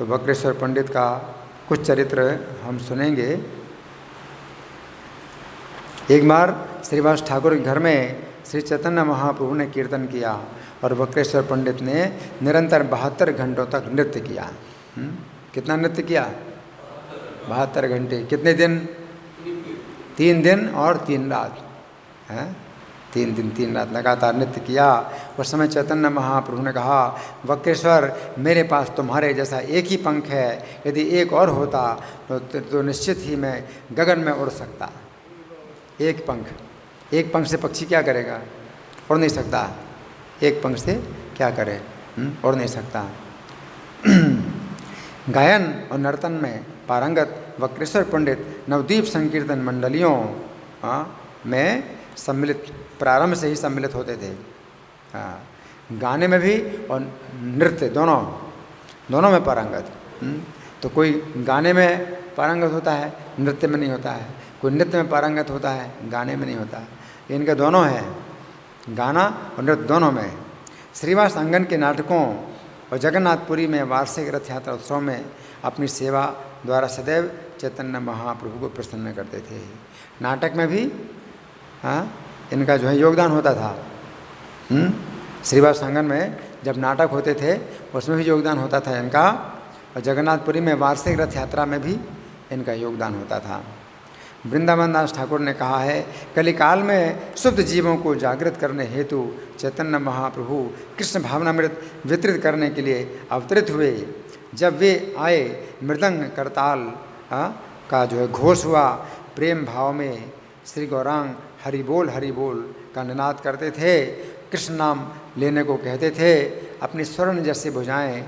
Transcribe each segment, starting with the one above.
तो वक्रेश्वर पंडित का कुछ चरित्र हम सुनेंगे। एक बार श्रीवास ठाकुर के घर में श्री चैतन्य महाप्रभु ने कीर्तन किया और वक्रेश्वर पंडित ने निरंतर 72 घंटों तक नृत्य किया। कितना नृत्य किया? 72 घंटे। कितने दिन? 3 दिन और 3 रात है। 3 दिन 3 रात लगातार नृत्य किया। उस समय चैतन्य महाप्रभु ने कहा, वक्रेश्वर मेरे पास तुम्हारे जैसा एक ही पंख है, यदि एक और होता तो निश्चित ही मैं गगन में उड़ सकता। एक पंख से पक्षी क्या करेगा? उड़ नहीं सकता। एक पंख से क्या करे? उड़ नहीं सकता। गायन और नर्तन में पारंगत वक्रेश्वर पंडित नवद्वीप संकीर्तन मंडलियों में सम्मिलित, प्रारंभ से ही सम्मिलित होते थे। गाने में भी और नृत्य दोनों में पारंगत। तो कोई गाने में पारंगत होता है, नृत्य में नहीं होता है। कोई नृत्य में पारंगत होता है, गाने में नहीं होता। इनके दोनों हैं, गाना और नृत्य दोनों में। श्रीवास अंगन के नाटकों और जगन्नाथपुरी में वार्षिक रथ यात्रा उत्सव में अपनी सेवा द्वारा सदैव चैतन्य महाप्रभु को प्रसन्न करते थे। नाटक में भी इनका जो है योगदान होता था। श्रीवास अंगन में जब नाटक होते थे उसमें भी योगदान होता था इनका, और जगन्नाथपुरी में वार्षिक रथ यात्रा में भी इनका योगदान होता था। वृंदावन दास ठाकुर ने कहा है, कलिकाल में शुद्ध जीवों को जागृत करने हेतु चैतन्य महाप्रभु कृष्ण भावनामृत वितरित करने के लिए अवतरित हुए। जब वे आए, मृदंग करताल का जो है घोष हुआ। प्रेम भाव में श्री गौरांग हरि बोल का निनाद करते थे। कृष्ण नाम लेने को कहते थे। अपनी स्वर्ण जैसी भुजाएं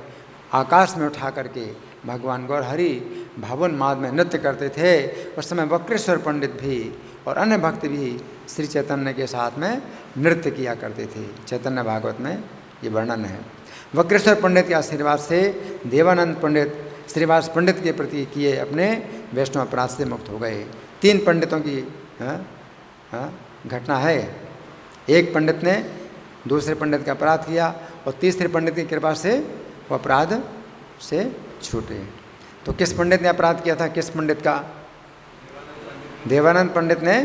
आकाश में उठा करके भगवान गौर हरि भावन माद में नृत्य करते थे। उस समय वक्रेश्वर पंडित भी और अन्य भक्त भी श्री चैतन्य के साथ में नृत्य किया करते थे। चैतन्य भागवत में ये वर्णन है। वक्रेश्वर पंडित के आशीर्वाद से देवानंद पंडित श्रीवास पंडित के प्रति किए अपने वैष्णव अपराध से मुक्त हो गए। 3 पंडितों की घटना है। एक पंडित ने दूसरे पंडित का अपराध किया और तीसरे पंडित की कृपा से वो अपराध से छूटे। तो किस पंडित ने अपराध किया था? किस पंडित का? देवानंद पंडित ने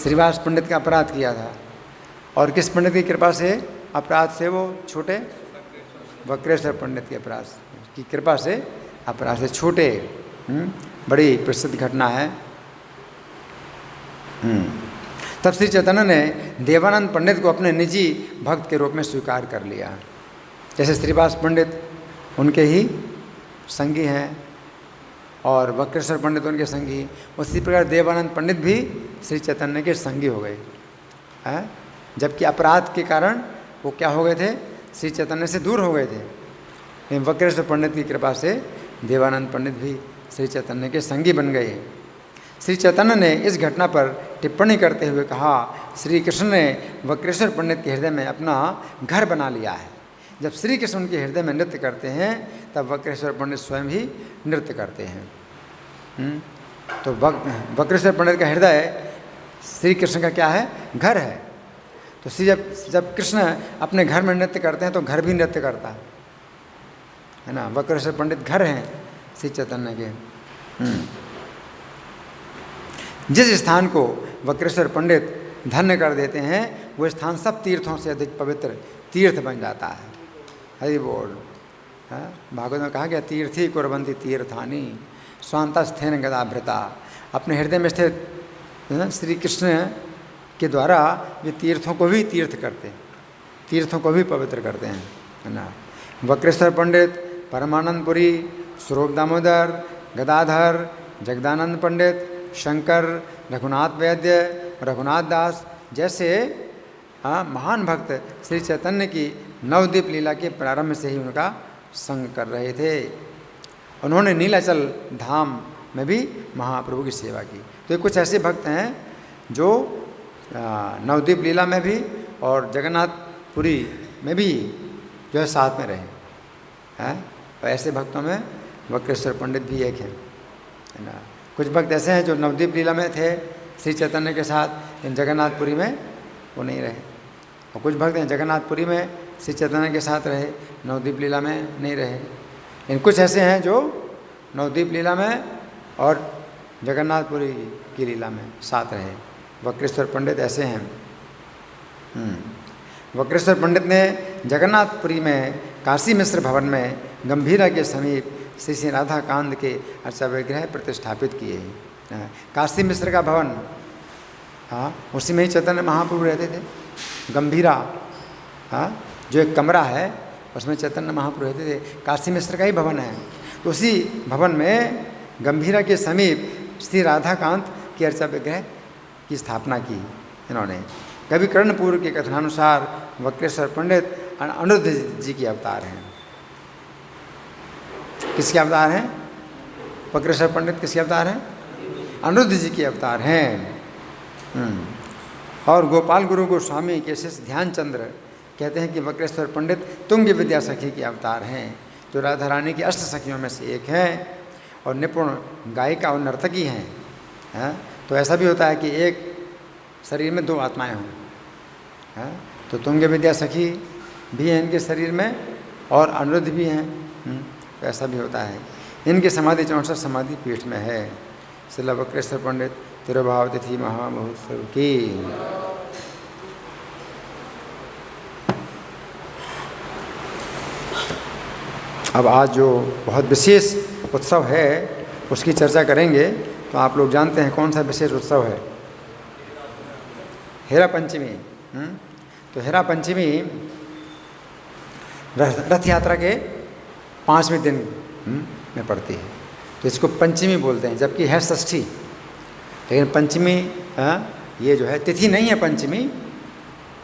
श्रीवास पंडित का अपराध किया था। और किस पंडित की कृपा से अपराध से वो छूटे? वक्रेश्वर पंडित के अपराध की कृपा से अपराध से छूटे। बड़ी प्रसिद्ध घटना है। तब श्री चैतन्य ने देवानंद पंडित को अपने निजी भक्त के रूप में स्वीकार कर लिया। जैसे श्रीवास पंडित उनके ही संगी हैं और वक्रेश्वर पंडित उनके संगी, उसी प्रकार देवानंद पंडित भी श्री चैतन्य के संगी हो गए हैं। जबकि अपराध के कारण वो क्या हो गए थे? श्री चैतन्य से दूर हो गए थे। लेकिन वक्रेश्वर पंडित की कृपा से देवानंद पंडित भी श्री चैतन्य के संगी बन गए। श्री चैतन्य ने इस घटना पर टिप्पणी करते हुए कहा, श्री कृष्ण ने वक्रेश्वर पंडित के हृदय में अपना घर बना लिया है। जब श्री कृष्ण उनके हृदय में नृत्य करते हैं तब वक्रेश्वर पंडित स्वयं ही नृत्य करते हैं। तो वक्रेश्वर पंडित का हृदय श्री कृष्ण का क्या है? घर है। तो जब कृष्ण अपने घर में नृत्य करते हैं तो घर भी नृत्य करता है ना। वक्रेश्वर पंडित घर हैं श्री चैतन्य के। जिस स्थान को वक्रेश्वर पंडित धन्य कर देते हैं वो स्थान सब तीर्थों से अधिक पवित्र तीर्थ बन जाता है। हरि बोल। भागवत में कहा गया, तीर्थी कुर्वन्ति तीर्थानि स्वांतस्थेन गदाभृता। अपने हृदय में स्थित श्री कृष्ण के द्वारा वे तीर्थों को भी तीर्थ करते हैं, तीर्थों को भी पवित्र करते हैं, है ना। वक्रेश्वर पंडित, परमानंदपुरी, स्वरूप दामोदर, गदाधर, जगदानंद पंडित, शंकर, रघुनाथ वैद्य, रघुनाथ दास जैसे महान भक्त श्री चैतन्य की नवद्वीप लीला के प्रारंभ से ही उनका संग कर रहे थे। उन्होंने नीलाचल धाम में भी महाप्रभु की सेवा की। तो ये कुछ ऐसे भक्त हैं जो नवद्वीप लीला में भी और जगन्नाथपुरी में भी जो है साथ में रहे हैं। तो ऐसे भक्तों में वक्रेश्वर पंडित भी एक है ना। कुछ भक्त ऐसे हैं जो नवद्वीप लीला में थे श्री चैतन्य के साथ, लेकिन जगन्नाथपुरी में वो नहीं रहे। और कुछ भक्त हैं जगन्नाथपुरी में श्री चैतन्य के साथ रहे, नवद्वीप लीला में नहीं रहे। इन कुछ ऐसे हैं जो नवद्वीप लीला में और जगन्नाथपुरी की लीला में साथ रहे। वक्रेश्वर पंडित ऐसे हैं। वक्रेश्वर पंडित ने जगन्नाथपुरी में काशी मिश्र भवन में गंभीरा के समीप श्री श्री राधा कांत के अर्चा विग्रह प्रतिष्ठापित किए। काशी मिश्र का भवन, हाँ, उसी में ही चैतन्य महाप्रभु रहते थे। गंभीरा, हाँ, जो एक कमरा है उसमें चैतन्य महाप्रभु रहते थे। काशी मिश्र का ही भवन है। तो उसी भवन में गंभीरा के समीप श्री राधाकांत की अर्चा विग्रह की स्थापना की इन्होंने। कवि कर्णपुर के कथनानुसार वक्रेश्वर पंडित अनिरुद्ध जी के अवतार हैं। किसके अवतार हैं? वक्रेश्वर पंडित किसके अवतार हैं? अनिरुद्ध जी के अवतार हैं। और गोपाल गुरु गोस्वामी के शिष्य ध्यानचंद्र कहते हैं कि वक्रेश्वर पंडित तुंग विद्या सखी के अवतार हैं, जो राधा रानी की अष्ट सखियों में से एक हैं और निपुण गायिका और नर्तकी हैं। तो ऐसा भी होता है कि एक शरीर में दो आत्माएं हों। तो तुंग विद्या सखी भी हैं इनके शरीर में और अनिरुद्ध भी हैं। तो ऐसा भी होता है। इनकी समाधि 64 समाधि पीठ में है। श्रील वक्रेश्वर पंडित तिरुभाव तिथि महामहोत्सव की। अब आज जो बहुत विशेष उत्सव है उसकी चर्चा करेंगे। तो आप लोग जानते हैं कौन सा विशेष उत्सव है? हेरा पंचमी। तो हेरा पंचमी रथ यात्रा के 5वें दिन में पड़ती है। तो इसको पंचमी बोलते हैं, जबकि है षष्ठी। लेकिन पंचमी ये जो है तिथि नहीं है पंचमी,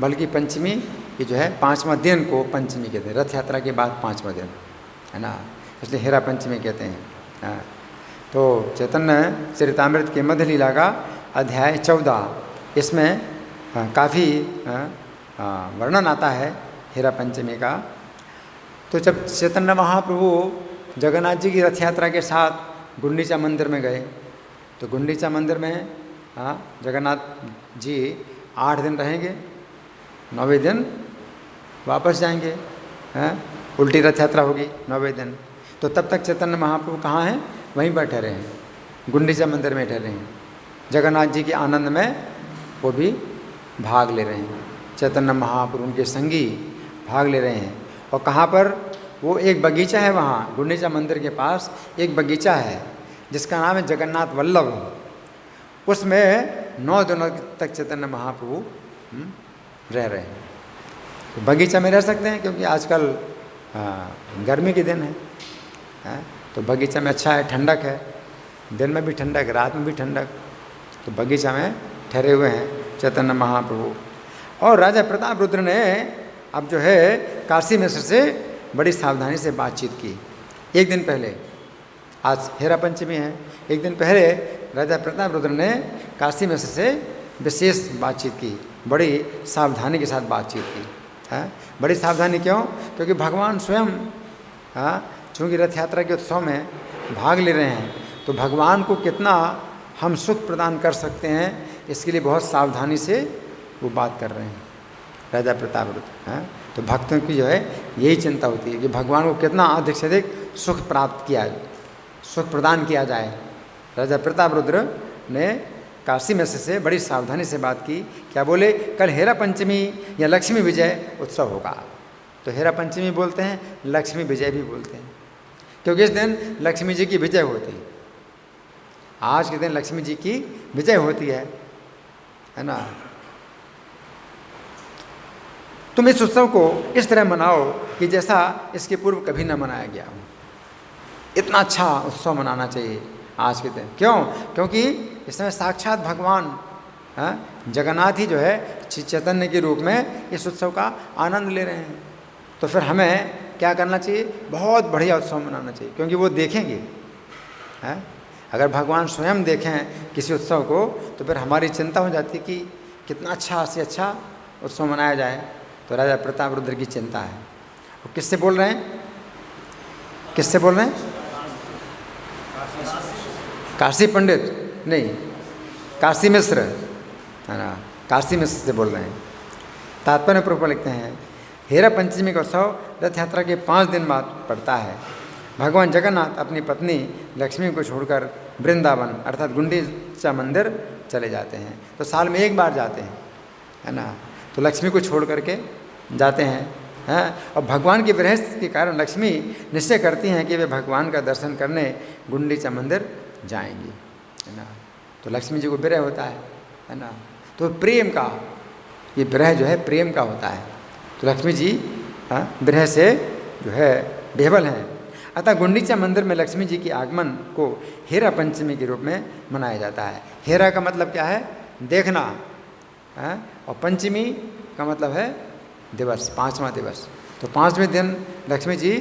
बल्कि पंचमी ये जो है 5वां दिन को पंचमी कहते हैं। रथ यात्रा के बाद 5वां दिन है ना, इसलिए हेरा पंचमी कहते हैं। तो चैतन्य चरितामृत के मध्य लीला का अध्याय 14, इसमें काफ़ी वर्णन आता है हेरा पंचमी का। तो जब चैतन्य महाप्रभु जगन्नाथ जी की रथ यात्रा के साथ गुंडीचा मंदिर में गए, तो गुंडीचा मंदिर में जगन्नाथ जी 8 दिन रहेंगे, 9वें दिन वापस जाएंगे। उल्टी रथ यात्रा होगी 9वें दिन। तो तब तक चैतन्य महाप्रभु कहाँ हैं? वहीं पर ठहरे हैं, गुंडीचा मंदिर में ठहरे हैं। जगन्नाथ जी के आनंद में वो भी भाग ले रहे हैं। चैतन्य महाप्रभु उनके संगी भाग ले रहे हैं। और कहाँ पर? वो एक बगीचा है, वहाँ गुंडीचा मंदिर के पास एक बगीचा है जिसका नाम है जगन्नाथ वल्लभ। उसमें 9 दिनों तक चैतन्य महाप्रभु रह रहे हैं। तो बगीचा में रह सकते हैं क्योंकि आजकल गर्मी के दिन है। तो बगीचा में अच्छा है, ठंडक है, दिन में भी ठंडक, रात में भी ठंडक। तो बगीचा में ठहरे हुए हैं चैतन्य महाप्रभु। और राजा प्रताप रुद्र ने अब जो है काशी मिश्र से बड़ी सावधानी से बातचीत की। एक दिन पहले, आज हेरा पंचमी है, एक दिन पहले राजा प्रताप रुद्र ने काशी मिश्र से विशेष बातचीत की, बड़ी सावधानी के साथ बातचीत की। बड़ी सावधानी क्यों? क्योंकि भगवान स्वयं चूँकि रथ यात्रा के उत्सव में भाग ले रहे हैं, तो भगवान को कितना हम सुख प्रदान कर सकते हैं, इसके लिए बहुत सावधानी से वो बात कर रहे हैं राजा प्रताप रुद्र। तो भक्तों की जो है यही चिंता होती है कि भगवान को कितना अधिक से अधिक सुख प्राप्त किया, सुख प्रदान किया जाए। राजा प्रताप रुद्र ने काशी मिश्र से बड़ी सावधानी से बात की। क्या बोले? कल हेरा पंचमी या लक्ष्मी विजय उत्सव होगा। तो हेरा पंचमी बोलते हैं, लक्ष्मी विजय भी बोलते हैं, क्योंकि इस दिन लक्ष्मी जी की विजय होती है। आज के दिन लक्ष्मी जी की विजय होती है ना। तुम इस उत्सव को इस तरह मनाओ कि जैसा इसके पूर्व कभी न मनाया गया हो। इतना अच्छा उत्सव मनाना चाहिए आज के दिन। क्यों? क्योंकि इस समय साक्षात भगवान जगन्नाथ ही जो है चैतन्य के रूप में इस उत्सव का आनंद ले रहे हैं। तो फिर हमें क्या करना चाहिए? बहुत बढ़िया उत्सव मनाना चाहिए, क्योंकि वो देखेंगे। अगर भगवान स्वयं देखें किसी उत्सव को, तो फिर हमारी चिंता हो जाती है कि कितना अच्छा से अच्छा उत्सव मनाया जाए। तो राजा प्रताप रुद्र की चिंता है। वो किससे बोल रहे हैं? किससे बोल रहे हैं? काशी पंडित नहीं, काशी मिश्र है ना, काशी मिश्र से बोल रहे हैं। तात्पर्य प्रभु लिखते हैं, हेरा पंचमी का उत्सव रथ यात्रा के 5 दिन बाद पड़ता है। भगवान जगन्नाथ अपनी पत्नी लक्ष्मी को छोड़कर वृंदावन अर्थात गुंडीचा मंदिर चले जाते हैं। तो साल में एक बार जाते हैं, है ना। तो लक्ष्मी को छोड़ करके जाते हैं, और भगवान की विरह के कारण लक्ष्मी निश्चय करती हैं कि वे भगवान का दर्शन करने गुंडीचा मंदिर जाएंगी, है ना। तो लक्ष्मी जी को विरह होता है ना। तो प्रेम का ये विरह जो है प्रेम का होता है। तो लक्ष्मी जी विरह से जो है बेहबल हैं। अतः गुंडीचा मंदिर में लक्ष्मी जी के आगमन को हेरा पंचमी के रूप में मनाया जाता है। हेरा का मतलब क्या है? देखना, और पंचमी का मतलब है दिवस, 5वां दिवस। तो 5वें दिन लक्ष्मी जी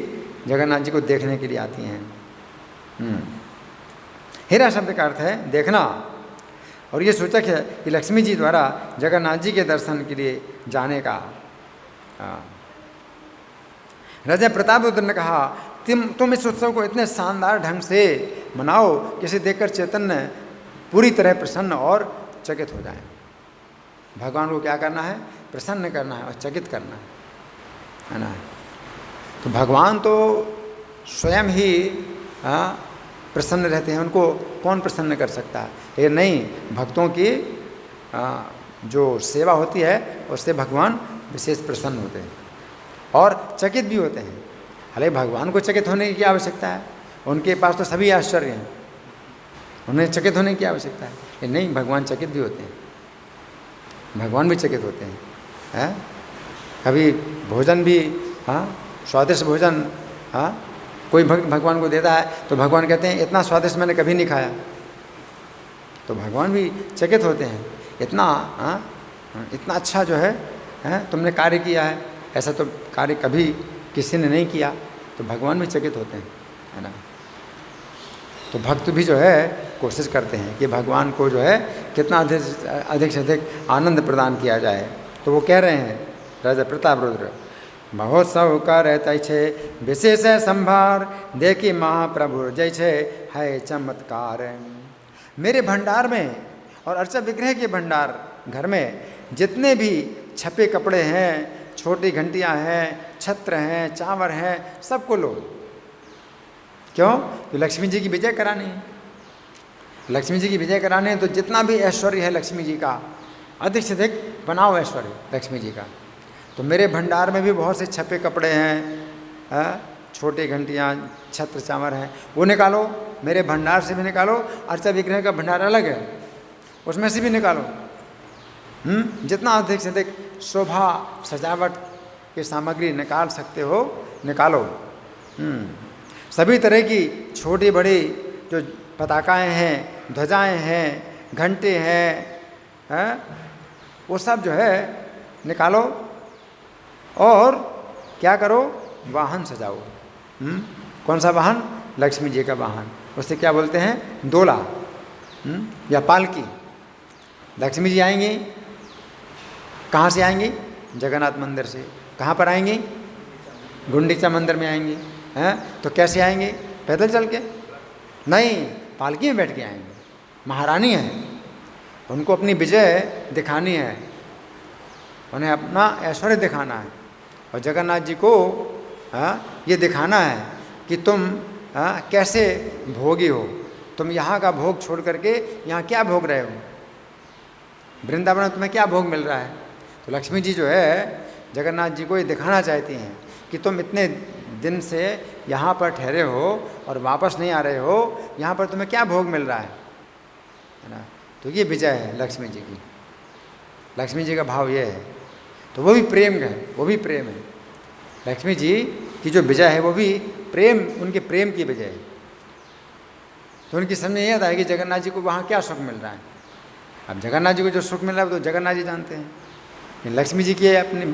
जगन्नाथ जी को देखने के लिए आती हैं। हेरा शब्द का अर्थ है देखना, और ये सूचक है कि लक्ष्मी जी द्वारा जगन्नाथ जी के दर्शन के लिए जाने का। राजा प्रतापरुद्र ने कहा, तुम इस उत्सव को इतने शानदार ढंग से मनाओ कि इसे देखकर चैतन्य पूरी तरह प्रसन्न और चकित हो जाए। भगवान को क्या करना है? प्रसन्न करना है और चकित करना है ना। तो भगवान तो स्वयं ही प्रसन्न रहते हैं, उनको कौन प्रसन्न कर सकता है? ये नहीं, भक्तों की जो सेवा होती है उससे भगवान विशेष प्रसन्न होते हैं और चकित भी होते हैं। हालांकि भगवान को चकित होने की आवश्यकता है, उनके पास तो सभी आश्चर्य हैं, उन्हें चकित होने की आवश्यकता है। ये नहीं, भगवान चकित भी होते हैं, भगवान भी चकित होते हैं। कभी भोजन भी, स्वादिष्ट भोजन कोई भगवान को देता है तो भगवान कहते हैं इतना स्वादिष्ट मैंने कभी नहीं खाया। तो भगवान भी चकित होते हैं, इतना अच्छा जो है तुमने कार्य किया है, ऐसा तो कार्य कभी किसी ने नहीं किया। तो भगवान भी चकित होते हैं, है ना। तो भक्त भी जो है कोशिश करते हैं कि भगवान को जो है कितना अधिक से अधिक आनंद प्रदान किया जाए। तो वो कह रहे हैं राजा प्रतापरुद्र, महोत्सव का रहता छे विशेष संभार, देखी महाप्रभु जैसे है चमत्कार। मेरे भंडार में और अर्चा विग्रह के भंडार घर में जितने भी छपे कपड़े हैं, छोटी घंटियां हैं, छत्र हैं, चावर हैं, सबको लो। क्यों? तो लक्ष्मी जी की विजय करानी है। लक्ष्मी जी की विजय कराने तो जितना भी ऐश्वर्य है लक्ष्मी जी का, अधिक से अधिक बनाओ ऐश्वर्य लक्ष्मी जी का। तो मेरे भंडार में भी बहुत से छपे कपड़े हैं, छोटी घंटियाँ, छत्र चावर हैं, वो निकालो, मेरे भंडार से भी निकालो। अर्चा विग्रह का भंडार अलग है, उसमें से भी निकालो। जितना अधिक से अधिक शोभा सजावट की सामग्री निकाल सकते हो निकालो। सभी तरह की छोटी बड़ी जो पताकाएँ हैं, ध्वजाएँ हैं, घंटे हैं, वो सब जो है निकालो। और क्या करो? वाहन सजाओ। कौन सा वाहन? लक्ष्मी जी का वाहन। उससे क्या बोलते हैं? दोला या पालकी। लक्ष्मी जी आएंगी, कहाँ से आएंगी? जगन्नाथ मंदिर से। कहाँ पर आएंगी? गुंडीचा मंदिर में आएंगी। तो कैसे आएंगी? पैदल चल के? नहीं, पालकी में बैठ के आएंगे। महारानी है, उनको अपनी विजय दिखानी है, उन्हें अपना ऐश्वर्य दिखाना है। और जगन्नाथ जी को ये दिखाना है कि तुम कैसे भोगी हो, तुम यहाँ का भोग छोड़ करके यहाँ क्या भोग रहे हो, वृंदावन में तुम्हें क्या भोग मिल रहा है। तो लक्ष्मी जी जो है जगन्नाथ जी को ये दिखाना चाहती हैं कि तुम इतने दिन से यहाँ पर ठहरे हो और वापस नहीं आ रहे हो, यहाँ पर तुम्हें क्या भोग मिल रहा है ना। तो ये विजय है लक्ष्मी जी की। लक्ष्मी जी का भाव ये है। तो वो भी प्रेम है, वो भी प्रेम है। लक्ष्मी जी की जो विजय है वो भी प्रेम, उनके प्रेम की विजय है। तो उनकी समझ में ये आता है कि जगन्नाथ जी को वहाँ क्या सुख मिल रहा है। अब जगन्नाथ जी को जो सुख मिल रहा है वो तो जगन्नाथ जी जानते हैं। लक्ष्मी जी की अपनी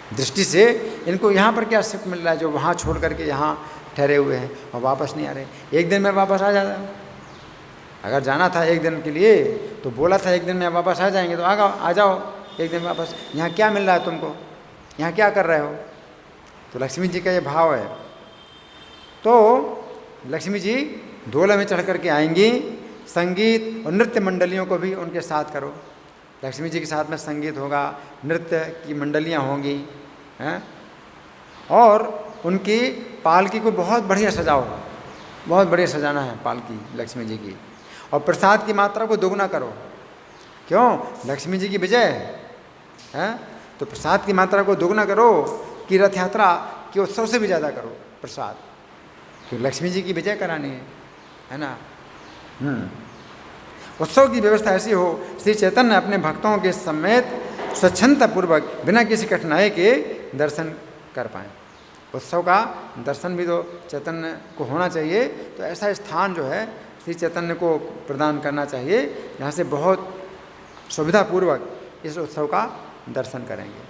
दृष्टि से इनको यहाँ पर क्या सुख मिल रहा है जो वहाँ छोड़ करके यहाँ ठहरे हुए हैं और वापस नहीं आ रहे। एक दिन में वापस आ जाता, अगर जाना था एक दिन के लिए तो बोला था एक दिन में वापस आ जाएंगे, तो आ जाओ एक दिन वापस। यहाँ क्या मिल रहा है तुमको, यहाँ क्या कर रहे हो। तो लक्ष्मी जी का ये भाव है। तो लक्ष्मी जी डोले में चढ़ करके आएंगी। संगीत और नृत्य मंडलियों को भी उनके साथ करो। लक्ष्मी जी के साथ में संगीत होगा, नृत्य की मंडलियाँ होंगी हैं, और उनकी पालकी को बहुत बढ़िया सजाओ, बहुत बढ़िया सजाना है पालकी लक्ष्मी जी की, और प्रसाद की मात्रा को दोगुना करो। क्यों? लक्ष्मी जी की विजय है, तो प्रसाद की मात्रा को दोगुना करो कि रथ यात्रा के उत्सव से भी ज़्यादा करो प्रसाद, क्योंकि लक्ष्मी जी की विजय करानी है ना। उत्सव की व्यवस्था ऐसी हो श्री चैतन्य अपने भक्तों के समेत स्वच्छंदता पूर्वक बिना किसी कठिनाई के दर्शन कर पाएँ। उत्सव का दर्शन भी तो चैतन्य को होना चाहिए, तो ऐसा स्थान जो है श्री चैतन्य को प्रदान करना चाहिए जहाँ से बहुत सुविधापूर्वक इस उत्सव का दर्शन करेंगे।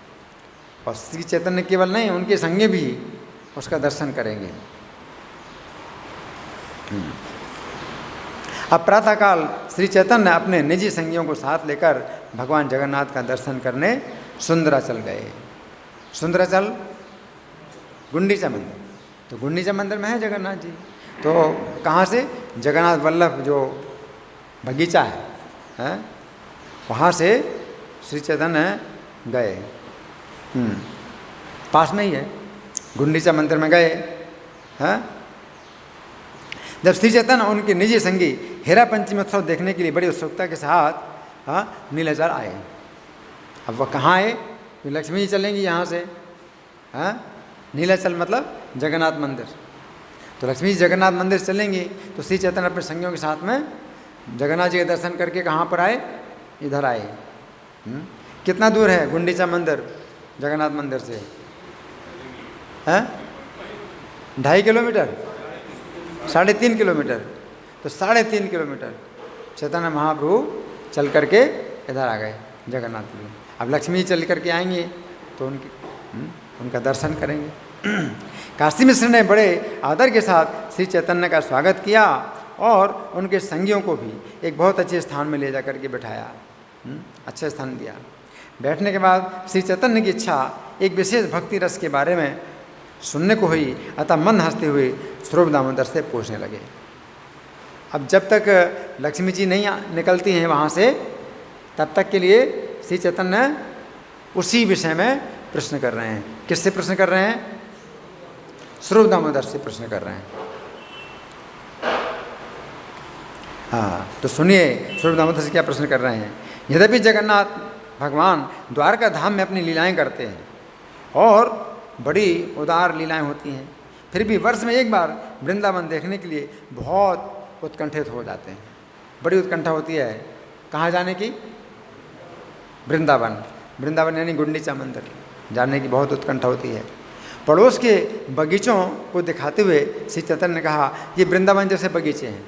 और श्री चैतन्य केवल नहीं, उनके संगी भी उसका दर्शन करेंगे। अब प्रातःकाल श्री चैतन्य अपने निजी संगियों को साथ लेकर भगवान जगन्नाथ का दर्शन करने सुंदराचल गए। सुंदराचल गुंडीचा मंदिर, तो गुंडीचा मंदिर में है जगन्नाथ जी। तो कहाँ से? जगन्नाथ वल्लभ जो बगीचा है वहाँ से श्री चैतन्य गए। पास में ही है, गुंडीचा मंदिर में गए हैं। जब श्री चैतन्य उनके निजी संगी हेरा पंचमी उत्सव देखने के लिए बड़ी उत्सुकता के साथ नीलाचल आए। अब वह कहाँ आए? लक्ष्मी जी चलेंगी यहाँ से, नीलाचल मतलब जगन्नाथ मंदिर। तो लक्ष्मी जी जगन्नाथ मंदिर चलेंगी, तो श्री चैतन्य अपने संगियों के साथ में जगन्नाथ जी के दर्शन करके कहाँ पर आए? इधर आए। कितना दूर है गुंडीचा मंदिर जगन्नाथ मंदिर से? 2.5 किलोमीटर, 3.5 किलोमीटर। तो 3.5 किलोमीटर चैतन्य महाप्रभु चल करके इधर आ गए जगन्नाथ जी। अब लक्ष्मी जी चल करके आएंगे तो उनका दर्शन करेंगे। काशी मिश्र ने बड़े आदर के साथ श्री चैतन्य का स्वागत किया और उनके संगियों को भी एक बहुत अच्छे स्थान में ले जा करके बिठाया, अच्छा स्थान दिया। बैठने के बाद श्री चैतन्य की इच्छा एक विशेष भक्ति रस के बारे में सुनने को हुई, अतः मन हंसते हुए स्वरूप दामोदर से पूछने लगे। अब जब तक लक्ष्मी जी नहीं निकलती हैं वहाँ से, तब तक के लिए श्री चैतन्य उसी विषय में प्रश्न कर रहे हैं। किससे प्रश्न कर रहे हैं? स्वरूप दामोदर से प्रश्न कर रहे हैं। हाँ, तो सुनिए स्वरूप दामोदर से क्या प्रश्न कर रहे हैं। यद्यपि जगन्नाथ भगवान द्वारका धाम में अपनी लीलाएं करते हैं और बड़ी उदार लीलाएं होती हैं, फिर भी वर्ष में एक बार वृंदावन देखने के लिए बहुत उत्कंठित हो जाते हैं। बड़ी उत्कंठा होती है कहाँ जाने की? वृंदावन। वृंदावन यानी गुंडीचा मंदिर जाने की बहुत उत्कंठा होती है। पड़ोस के बगीचों को दिखाते हुए श्री चैतन्य ने कहा, ये वृंदावन जैसे बगीचे हैं,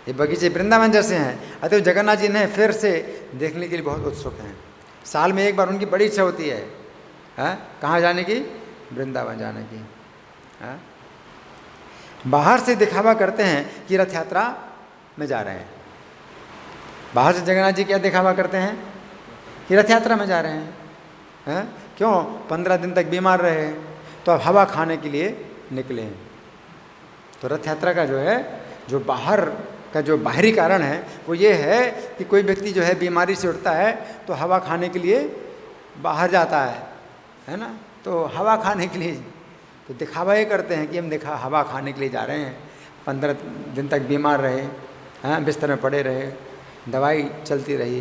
ये बगीचे वृंदावन जैसे हैं। अतः जगन्नाथ जी ने फिर से देखने के लिए बहुत उत्सुक हैं। साल में एक बार उनकी बड़ी इच्छा होती है, कहाँ जाने की? वृंदावन जाने की। बाहर से दिखावा करते हैं कि रथ यात्रा में जा रहे हैं। बाहर से जगन्नाथ जी क्या दिखावा करते हैं? कि रथ यात्रा में जा रहे हैं। क्यों? 15 दिन तक बीमार रहे तो अब हवा खाने के लिए निकले हैं। तो रथ यात्रा का जो है, जो बाहर का जो बाहरी कारण है वो ये है कि कोई व्यक्ति जो है बीमारी से उठता है तो हवा खाने के लिए बाहर जाता है ना। तो हवा खाने के लिए तो दिखावा ये करते हैं कि हम हवा खाने के लिए जा रहे हैं। 15 दिन तक बीमार रहे, बिस्तर में पड़े रहे, दवाई चलती रही,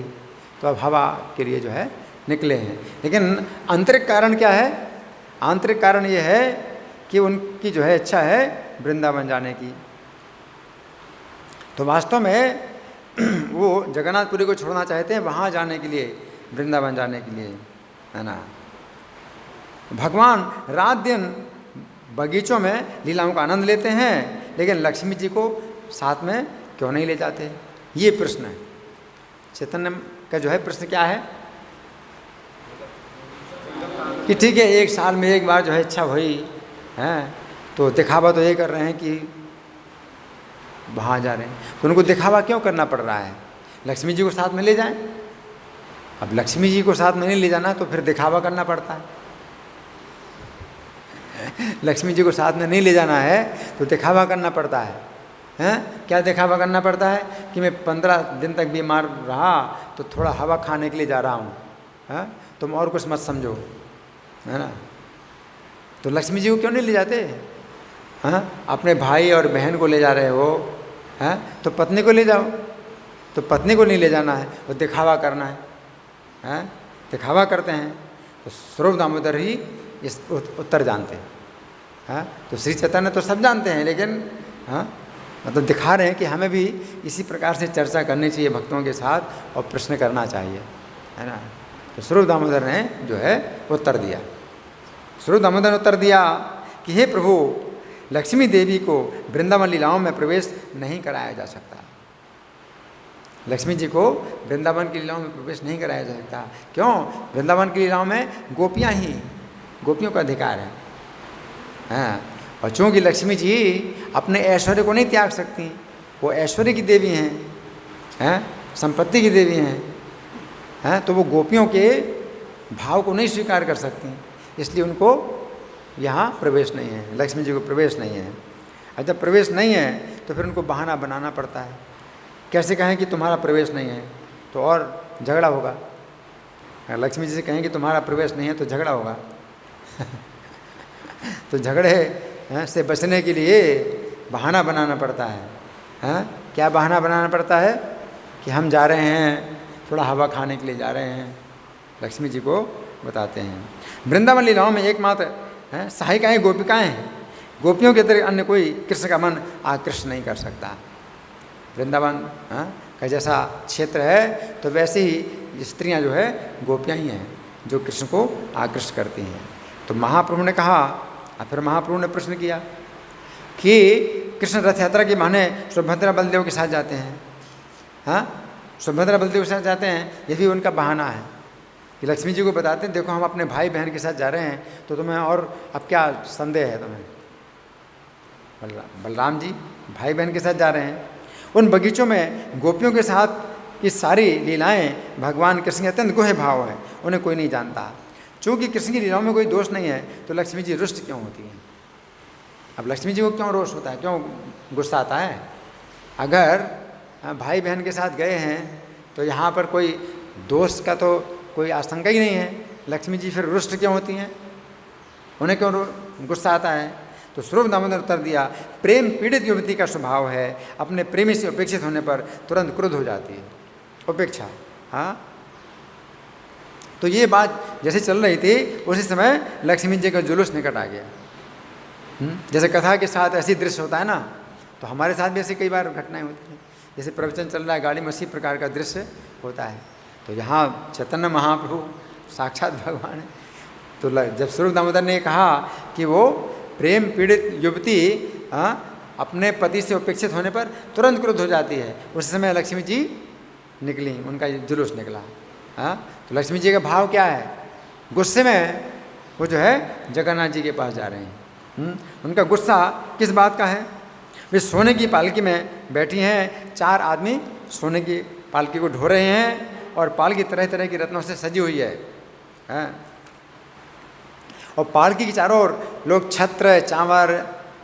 तो अब हवा के लिए जो है निकले हैं। लेकिन आंतरिक कारण क्या है? आंतरिक कारण ये है कि उनकी जो है इच्छा है वृंदावन जाने की। तो वास्तव में वो जगन्नाथपुरी को छोड़ना चाहते हैं वहाँ जाने के लिए, वृंदावन जाने के लिए, है ना। भगवान रात दिन बगीचों में लीलाओं का आनंद लेते हैं, लेकिन लक्ष्मी जी को साथ में क्यों नहीं ले जाते? ये प्रश्न है। चैतन्य का जो है प्रश्न क्या है कि ठीक है, एक साल में एक बार जो है इच्छा हुई है, तो दिखावा तो ये कर रहे हैं कि वहाँ जा रहे हैं, तो उनको दिखावा क्यों करना पड़ रहा है? लक्ष्मी जी को साथ में ले जाएं। अब लक्ष्मी जी को साथ में नहीं ले जाना तो फिर दिखावा करना पड़ता है। लक्ष्मी जी को साथ में नहीं ले जाना है तो दिखावा करना पड़ता है। क्या दिखावा करना पड़ता है? कि मैं 15 दिन तक बीमार रहा तो थोड़ा हवा खाने के लिए जा रहा हूँ, तुम और कुछ मत समझो, है ना। तो लक्ष्मी जी को क्यों नहीं ले जाते? हाँ, अपने भाई और बहन को ले जा रहे हो, हैं, तो पत्नी को ले जाओ। तो पत्नी को नहीं ले जाना है, वो दिखावा करना है, हैं, दिखावा करते हैं। तो स्वरूप दामोदर ही इस उत्तर जानते हैं। हाँ, तो श्री चैतन्य तो सब जानते हैं, लेकिन हाँ मतलब दिखा रहे हैं कि हमें भी इसी प्रकार से चर्चा करनी चाहिए भक्तों के साथ और प्रश्न करना चाहिए, है ना। तो स्वरूप दामोदर ने जो है उत्तर दिया। स्वरूप दामोदर ने उत्तर दिया कि हे प्रभु, लक्ष्मी देवी को वृंदावन लीलाओं में प्रवेश नहीं कराया जा सकता। लक्ष्मी जी को वृंदावन की लीलाओं में प्रवेश नहीं कराया जा सकता। क्यों? वृंदावन की लीलाओं में गोपियाँ ही, गोपियों का अधिकार है। हाँ, और चूँकि लक्ष्मी जी अपने ऐश्वर्य को नहीं त्याग सकती, वो ऐश्वर्य की देवी हैं, संपत्ति की देवी हैं, तो वो गोपियों के भाव को नहीं स्वीकार कर सकती, इसलिए उनको यहाँ प्रवेश नहीं है, लक्ष्मी जी को प्रवेश नहीं है। और जब प्रवेश नहीं है तो फिर उनको बहाना बनाना पड़ता है। कैसे कहें कि तुम्हारा प्रवेश नहीं है, तो और झगड़ा होगा। लक्ष्मी जी से कहें कि तुम्हारा प्रवेश नहीं है तो झगड़ा होगा। तो झगड़े से बचने के लिए बहाना बनाना पड़ता है। क्या बहाना बनाना पड़ता है? कि हम जा रहे हैं, थोड़ा हवा खाने के लिए जा रहे हैं, लक्ष्मी जी को बताते हैं। वृंदावन लीलाओं में एकमात्र सहायिकाएँ गोपिकाएँ हैं। गोपियों के अतिरिक्त अन्य कोई कृष्ण का मन आकृष्ट नहीं कर सकता। वृंदावन का जैसा क्षेत्र है, तो वैसे ही स्त्रियां जो है गोपियाँ ही हैं जो कृष्ण को आकृष्ट करती हैं। तो महाप्रभु ने कहा, और फिर महाप्रभु ने प्रश्न किया कि कृष्ण रथ यात्रा के बहाने सुभद्रा बलदेव के साथ जाते हैं। हाँ, सुभद्रा बलदेव के साथ जाते हैं, ये भी उनका बहाना है कि लक्ष्मी जी को बताते हैं, देखो हम अपने भाई बहन के साथ जा रहे हैं, तो तुम्हें और अब क्या संदेह है तुम्हें? बलराम जी भाई बहन के साथ जा रहे हैं। उन बगीचों में गोपियों के साथ की सारी लीलाएं भगवान कृष्ण के अत्यंत गुह्य भाव हैं, उन्हें कोई नहीं जानता। चूँकि कृष्ण की लीलाओं में कोई दोष नहीं है, तो लक्ष्मी जी रुष्ट क्यों होती हैं? अब लक्ष्मी जी को क्यों रोष होता है, क्यों गुस्सा आता है? अगर भाई बहन के साथ गए हैं तो यहाँ पर कोई दोष का तो कोई आशंका ही नहीं है, लक्ष्मी जी फिर रुष्ट क्यों होती हैं? उन्हें क्यों गुस्सा आता है? तो स्वरूप दामोदर उत्तर दिया, प्रेम पीड़ित युवती का स्वभाव है, अपने प्रेमी से उपेक्षित होने पर तुरंत क्रुद्ध हो जाती है। उपेक्षा, हाँ। तो ये बात जैसे चल रही थी, उसी समय लक्ष्मी जी का जुलूस निकट आ गया। जैसे कथा के साथ ऐसी दृश्य होता है ना, तो हमारे साथ भी ऐसी कई बार घटनाएं होती हैं। जैसे प्रवचन चल रहा है गाड़ी में, उसी प्रकार का दृश्य होता है। तो यहाँ चैतन्य महाप्रभु साक्षात भगवान है। तो जब स्वरूप दामोदर ने कहा कि वो प्रेम पीड़ित युवती अपने पति से उपेक्षित होने पर तुरंत क्रुद्ध हो जाती है, उस समय लक्ष्मी जी निकली, उनका जुलूस निकला। तो लक्ष्मी जी का भाव क्या है? गुस्से में वो जो है जगन्नाथ जी के पास जा रहे हैं। उनका गुस्सा किस बात का है? वे सोने की पालकी में बैठी हैं, 4 आदमी सोने की पालकी को ढो रहे हैं, और पालकी तरह तरह की रत्नों से सजी हुई है। और पालकी के चारों ओर लोग छत्र, चांवर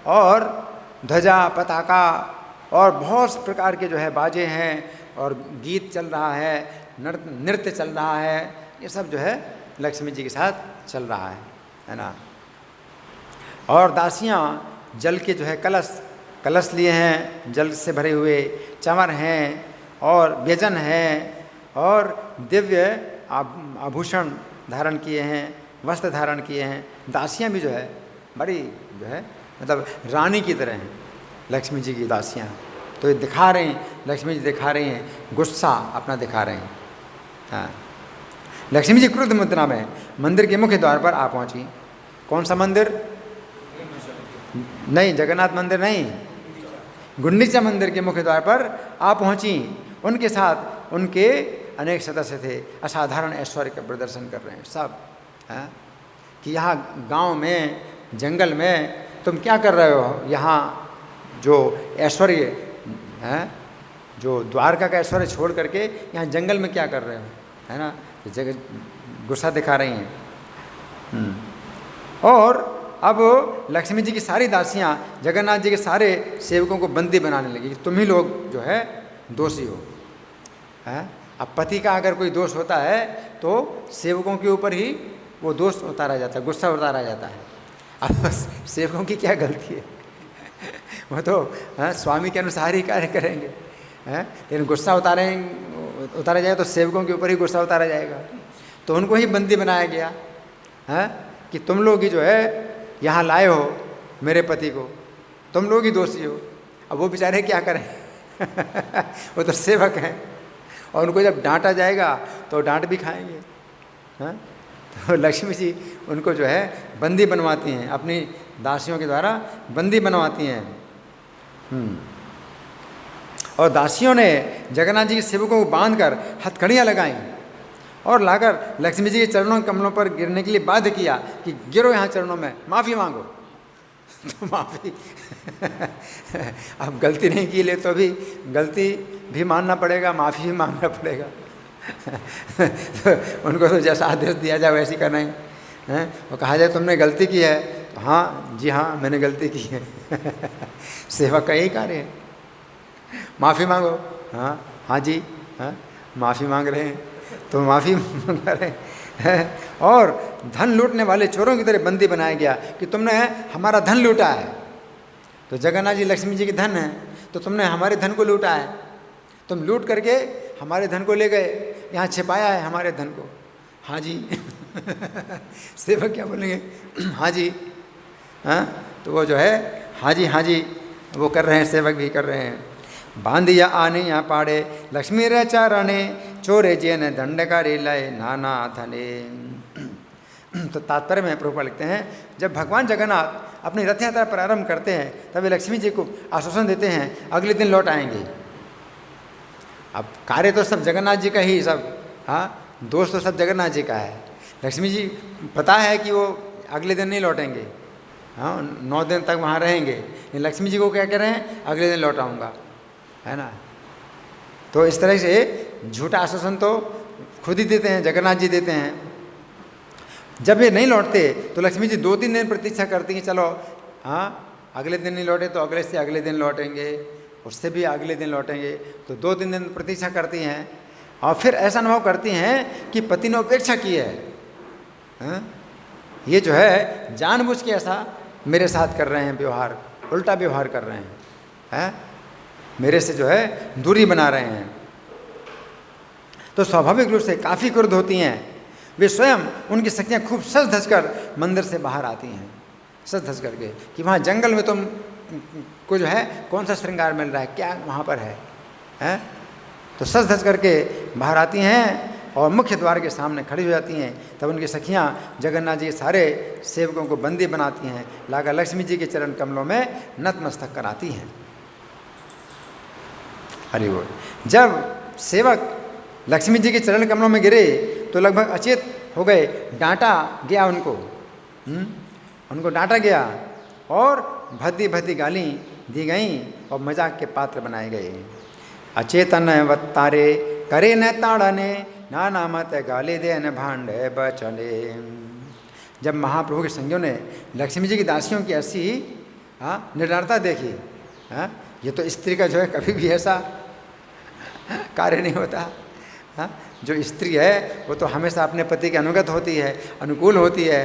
और ध्वजा, पताका और बहुत प्रकार के जो है बाजे हैं, और गीत चल रहा है, नृत्य चल रहा है। ये सब जो है लक्ष्मी जी के साथ चल रहा है ना। और दासियाँ जल के जो है कलश लिए हैं, जल से भरे हुए, चंवर हैं और व्यजन है, और दिव्य आभूषण धारण किए हैं, वस्त्र धारण किए हैं। दासियाँ भी जो है बड़ी जो है मतलब रानी की तरह हैं लक्ष्मी जी की दासियाँ। तो ये दिखा रहे हैं, लक्ष्मी जी दिखा रही हैं, गुस्सा अपना दिखा रहे हैं। हाँ, लक्ष्मी जी क्रुद्ध मुद्रा में मंदिर के मुख्य द्वार पर आ पहुँची। कौन सा मंदिर? नहीं, जगन्नाथ मंदिर नहीं, गुंडीचा मंदिर के मुख्य द्वार पर आ पहुँची। उनके साथ उनके अनेक सदस्य थे, असाधारण ऐश्वर्य का प्रदर्शन कर रहे हैं सब। कि यहाँ गांव में, जंगल में तुम क्या कर रहे हो? यहाँ जो ऐश्वर्य है, जो द्वारका का ऐश्वर्य छोड़ करके यहाँ जंगल में क्या कर रहे हो, है ना। जगह गुस्सा दिखा रही हैं। और अब लक्ष्मी जी की सारी दासियाँ जगन्नाथ जी के सारे सेवकों को बंदी बनाने लगी कि तुम ही लोग जो है दोषी हो। अब पति का अगर कोई दोष होता है तो सेवकों के ऊपर ही वो दोष उतारा जाता है, गुस्सा उतारा जाता है। अब सेवकों की क्या गलती है? वो तो स्वामी के अनुसार ही कार्य करेंगे। लेकिन गुस्सा उतारा जाए तो सेवकों के ऊपर ही गुस्सा उतारा जाएगा। तो उनको ही बंदी बनाया गया कि तुम लोग ही जो है यहाँ लाए हो मेरे पति को, तुम लोग ही दोषी हो। अब वो बेचारे क्या करें? वो तो सेवक हैं, और उनको जब डांटा जाएगा तो डांट भी खाएंगे। तो लक्ष्मी जी उनको जो है बंदी बनवाती हैं, अपनी दासियों के द्वारा बंदी बनवाती हैं। और दासियों ने जगन्नाथ जी के सेवकों को बांधकर हथकड़ियाँ लगाईं और लाकर लक्ष्मी जी के चरणों कमलों पर गिरने के लिए बाध्य किया कि गिरो यहाँ चरणों में, माफ़ी मांगो। तो माफ़ी अब गलती नहीं की ले तो भी गलती भी मानना पड़ेगा, माफ़ी भी मांगना पड़ेगा। तो उनको तो जैसा आदेश दिया जाए वैसे करना है। वो कहा जाए तुमने गलती की है तो हाँ जी हाँ मैंने गलती की है। सेवक का यही कार्य है, माफ़ी मांगो। हाँ हाँ जी, हाँ माफ़ी मांग रहे हैं तो माफ़ी मांग रहे हैं। और धन लूटने वाले चोरों की तरह बंदी बनाया गया कि तुमने हमारा धन लूटा है। तो जगन्नाथ जी लक्ष्मी जी के धन है, तो तुमने हमारे धन को लूटा है, तुम लूट करके हमारे धन को ले गए, यहाँ छिपाया है हमारे धन को। हाँ जी। सेवक क्या बोलेंगे? हाँ जी। हाँ तो वो जो है हाँ जी वो कर रहे हैं, सेवक भी कर रहे हैं। बांधिया आने यहाँ पाड़े लक्ष्मी रे चारणे चोरे जेन दंडकारी लय नाना धने। तो तात्पर्य में प्रभुपाद लिखते हैं जब भगवान जगन्नाथ अपनी रथ यात्रा प्रारंभ करते हैं तब वे लक्ष्मी जी को आश्वासन देते हैं अगले दिन लौट आएंगे। अब कार्य तो सब जगन्नाथ जी का ही, सब दोष तो सब जगन्नाथ जी का है। लक्ष्मी जी पता है कि वो अगले दिन नहीं लौटेंगे, 9 दिन तक वहाँ रहेंगे, लेकिन लक्ष्मी जी को क्या कह रहे हैं? अगले दिन लौट आऊँगा, है ना। तो इस तरह से झूठा आश्वासन तो खुद ही देते हैं, जगन्नाथ जी देते हैं। जब ये नहीं लौटते तो लक्ष्मी जी 2-3 दिन प्रतीक्षा करती हैं, चलो अगले दिन नहीं लौटे तो अगले से अगले दिन लौटेंगे, उससे भी अगले दिन लौटेंगे। तो 2-3 दिन प्रतीक्षा करती हैं और फिर ऐसा अनुभव करती हैं कि पति ने उपेक्षा की है। ये जो है जानबूझ के ऐसा मेरे साथ कर रहे हैं व्यवहार, उल्टा व्यवहार कर रहे हैं, मेरे से जो है दूरी बना रहे हैं। तो स्वाभाविक रूप से काफ़ी क्रुद्ध होती हैं। वे स्वयं उनकी सखियाँ खूब सज धज कर मंदिर से बाहर आती हैं, सज धज करके कि वहाँ जंगल में तुम को जो है कौन सा श्रृंगार मिल रहा है, क्या वहाँ पर है? तो सज धज करके बाहर आती हैं और मुख्य द्वार के सामने खड़ी हो जाती हैं। तब उनकी सखियाँ जगन्नाथ जी के सारे सेवकों को बंदी बनाती हैं, लाकर लक्ष्मी जी के चरण कमलों में नतमस्तक कराती हैं। हरि बोल। जब सेवक लक्ष्मी जी के चरण कमलों में गिरे तो लगभग अचेत हो गए, डांटा गया उनको डांटा गया और भद्दी भद्दी गाली दी गई और मजाक के पात्र बनाए गए। अचेतन वत्तारे करे न ताड़ने नाना मत गाली दे न भांडे बचने। जब महाप्रभु के संगियों ने लक्ष्मी जी की दासियों की ऐसी निर्णयता देखी, ये तो स्त्री का जो है कभी भी ऐसा कार्य नहीं होता। जो स्त्री है वो तो हमेशा अपने पति के अनुगत होती है, अनुकूल होती है।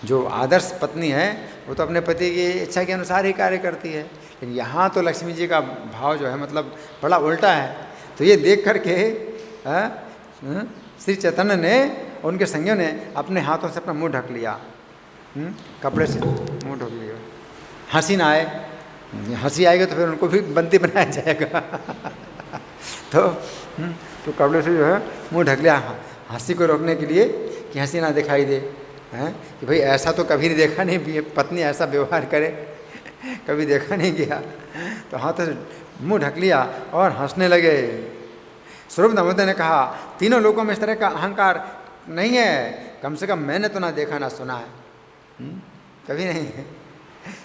जो आदर्श पत्नी है वो तो अपने पति की इच्छा के अनुसार ही कार्य करती है। लेकिन यहाँ तो लक्ष्मी जी का भाव जो है मतलब बड़ा उल्टा है। तो ये देख करके श्री चैतन्य ने, उनके संगियों ने अपने हाथों से अपना मुंह ढक लिया, कपड़े से मुंह ढक लिया। हंसी ना आए, हंसी आएगी तो फिर उनको भी बंदी बनाया जाएगा। तो कपड़े से जो है मुंह ढक लिया हंसी को रोकने के लिए कि हंसी ना दिखाई दे, कि भाई ऐसा तो कभी नहीं देखा नहीं, पत्नी ऐसा व्यवहार करे कभी देखा नहीं गया। तो हाथों से मुंह ढक लिया और हंसने लगे। स्वरूप दामोदर ने कहा तीनों लोगों में इस तरह का अहंकार नहीं है, कम से कम मैंने तो ना देखा ना सुना है, कभी नहीं है।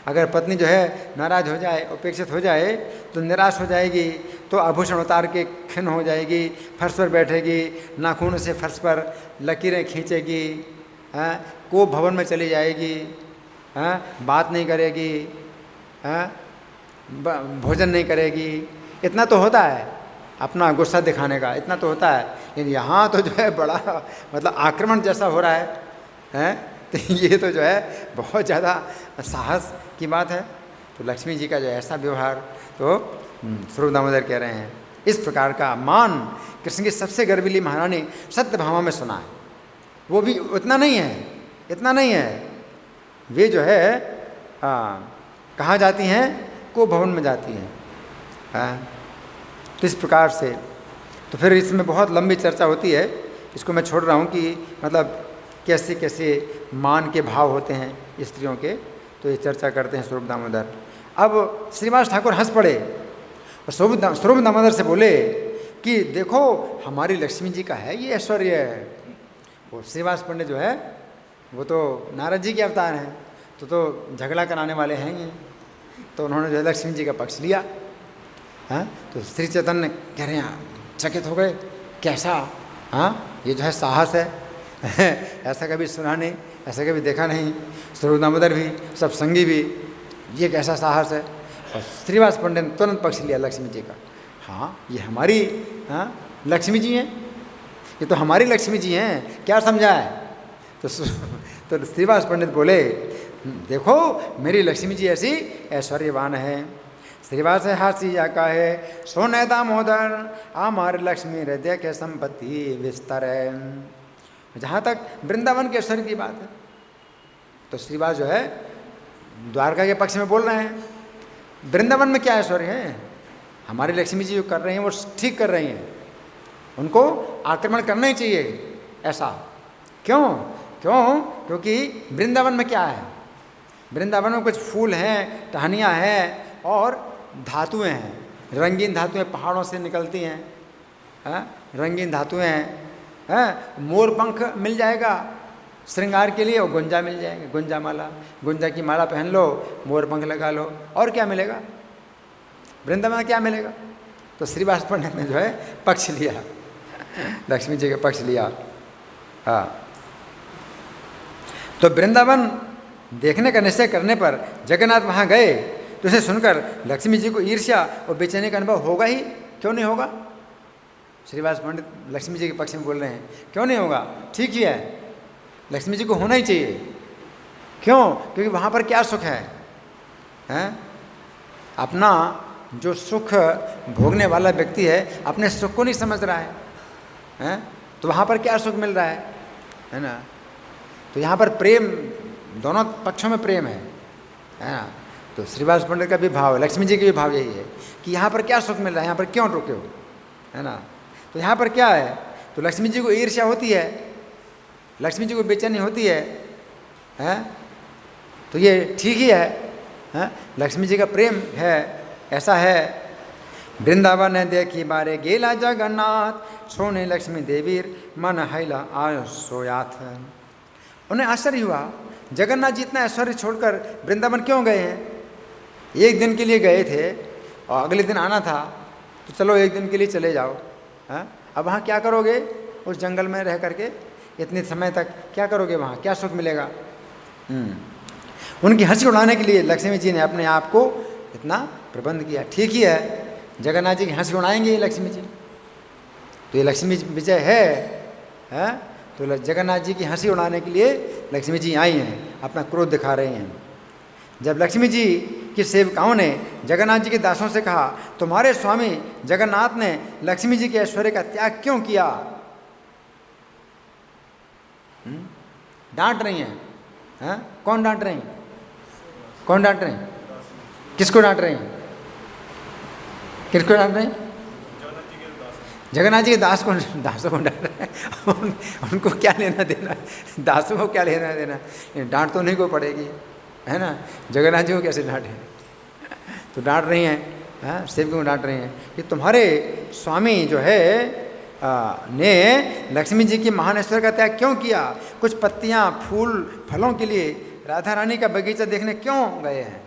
अगर पत्नी जो है नाराज हो जाए, उपेक्षित हो जाए तो निराश हो जाएगी, तो आभूषण उतार के खिन्न हो जाएगी, फर्श पर बैठेगी, नाखून से फर्श पर लकीरें खींचेगी, को भवन में चली जाएगी, बात नहीं करेगी, भोजन नहीं करेगी। इतना तो होता है अपना गुस्सा दिखाने का, इतना तो होता है। लेकिन यहाँ तो जो है बड़ा मतलब आक्रमण जैसा हो रहा है तो ये तो जो है बहुत ज़्यादा साहस की बात है। तो लक्ष्मी जी का जो ऐसा व्यवहार, तो स्वरूप दामोदर कह रहे हैं इस प्रकार का मान कृष्ण की सबसे गर्वीली महारानी सत्यभामा में सुना है। वो भी उतना नहीं है, इतना नहीं है, वे जो है कहाँ जाती हैं, को भवन में जाती हैं। तो इस प्रकार से तो फिर इसमें बहुत लंबी चर्चा होती है, इसको मैं छोड़ रहा हूँ कि मतलब कैसे कैसे मान के भाव होते हैं स्त्रियों के, तो ये चर्चा करते हैं स्वरूप दामोदर। अब श्रीनिवास ठाकुर हंस पड़े और स्वरूप दामोदर से बोले कि देखो हमारी लक्ष्मी जी का है ये ऐश्वर्य है। वो श्रीनिवास पंडित जो है वो तो नारद जी के अवतार हैं, तो झगड़ा कराने वाले हैं ये, तो उन्होंने जो है लक्ष्मी जी का पक्ष लिया। हाँ, तो श्री चैतन्य कह रहे हैं चकित हो गए, कैसा, हाँ ये जो है साहस है ऐसा कभी सुना नहीं, ऐसा कभी देखा नहीं। स्वरूप दामोदर भी, सब संगी भी, ये कैसा साहस है। और श्रीनिवास पंडित ने तुरंत पक्ष लिया लक्ष्मी जी का। हाँ ये हमारी, हाँ लक्ष्मी जी हैं, ये तो हमारी लक्ष्मी जी हैं, क्या समझा है। तो श्रीनिवास पंडित बोले देखो मेरी लक्ष्मी जी ऐसी ऐश्वर्यवान है। श्रीनिवास हासी या का है सोने दामोदर हमारी लक्ष्मी हृदय के संपत्ति विस्तार है। जहाँ तक वृंदावन के ऐश्वर्य की बात है, तो श्रीनिवास जो है द्वारका के पक्ष में बोल रहे हैं, वृंदावन में क्या ऐश्वर्य है, हमारी लक्ष्मी जी जो कर रही हैं वो ठीक कर रही हैं, उनको आक्रमण करना ही चाहिए। ऐसा क्यों? क्योंकि वृंदावन में क्या है, वृंदावन में कुछ फूल हैं, टहनियाँ हैं और धातुएं हैं, रंगीन धातुएं पहाड़ों से निकलती हैं, रंगीन धातुएं हैं, मोर पंख मिल जाएगा श्रृंगार के लिए, और गुंजा मिल जाएंगे, गुंजा माला, गुंजा की माला पहन लो, मोर पंख लगा लो, और क्या मिलेगा वृंदावन में, क्या मिलेगा। तो श्रीनिवास पंडित ने जो है पक्ष लिया, लक्ष्मी जी का पक्ष लिया। हाँ, तो वृंदावन देखने का निश्चय करने पर जगन्नाथ वहाँ गए, तो उसे सुनकर लक्ष्मी जी को ईर्ष्या और बेचैनी का अनुभव होगा ही, क्यों नहीं होगा। श्रीनिवास पंडित लक्ष्मी जी के पक्ष में बोल रहे हैं, क्यों नहीं होगा, ठीक ही है, लक्ष्मी जी को होना ही चाहिए। क्यों? क्योंकि वहाँ पर क्या सुख है, हैं? अपना जो सुख भोगने वाला व्यक्ति है अपने सुख को नहीं समझ रहा है, तो वहाँ पर क्या सुख मिल रहा है ना। तो यहाँ पर प्रेम, दोनों पक्षों में प्रेम है ना। तो श्रीनिवास पंडित का भी भाव है, लक्ष्मी जी का भी भाव यही है कि यहाँ पर क्या सुख मिल रहा है, यहाँ पर क्यों रुके हो, है ना। तो यहाँ पर क्या है, तो लक्ष्मी जी को ईर्ष्या होती है, लक्ष्मी जी को बेचैनी होती है, तो ये ठीक ही है, लक्ष्मी जी का प्रेम है, ऐसा है। वृंदावन ने देखी बारे गेला जगन्नाथ सोने लक्ष्मी देवीर मन हैला आय सोयाथ। उन्हें आश्चर्य हुआ, जगन्नाथ जी इतना ऐश्वर्य छोड़कर वृंदावन क्यों गए हैं। एक दिन के लिए गए थे और अगले दिन आना था, तो चलो एक दिन के लिए चले जाओ। अब वहाँ क्या करोगे, उस जंगल में रह करके इतने समय तक क्या करोगे, वहाँ क्या सुख मिलेगा। उनकी हंसी उड़ाने के लिए लक्ष्मी जी ने अपने आप को इतना प्रबंध किया। ठीक ही है, जगन्नाथ जी की हंसी उड़ाएंगे लक्ष्मी जी, तो ये लक्ष्मी विजय है। तो जगन्नाथ जी की हंसी उड़ाने के लिए लक्ष्मी जी आई हैं, अपना क्रोध दिखा रही हैं। जब लक्ष्मी जी की सेवकाओं ने जगन्नाथ जी के दासों से कहा, तुम्हारे स्वामी जगन्नाथ ने लक्ष्मी जी के ऐश्वर्य का त्याग क्यों किया, डांट रही हैं। कौन डांट रही, कौन डांट रही, किसको डांट रही, किसको डांट रही, जगन्नाथ जी के दासों को डांट रहे हैं। उनको क्या लेना देना, दासों को क्या लेना देना, डांट तो नहीं को पड़ेगी, है ना। जगन्नाथ जी को कैसे डांटे, तो डांट रही हैं, सेवकों को डांट रही हैं कि तुम्हारे स्वामी जो है ने लक्ष्मी जी की महान ऐश्वर्य का त्याग क्यों किया, कुछ पत्तियां फूल फलों के लिए राधा रानी का बगीचा देखने क्यों गए हैं,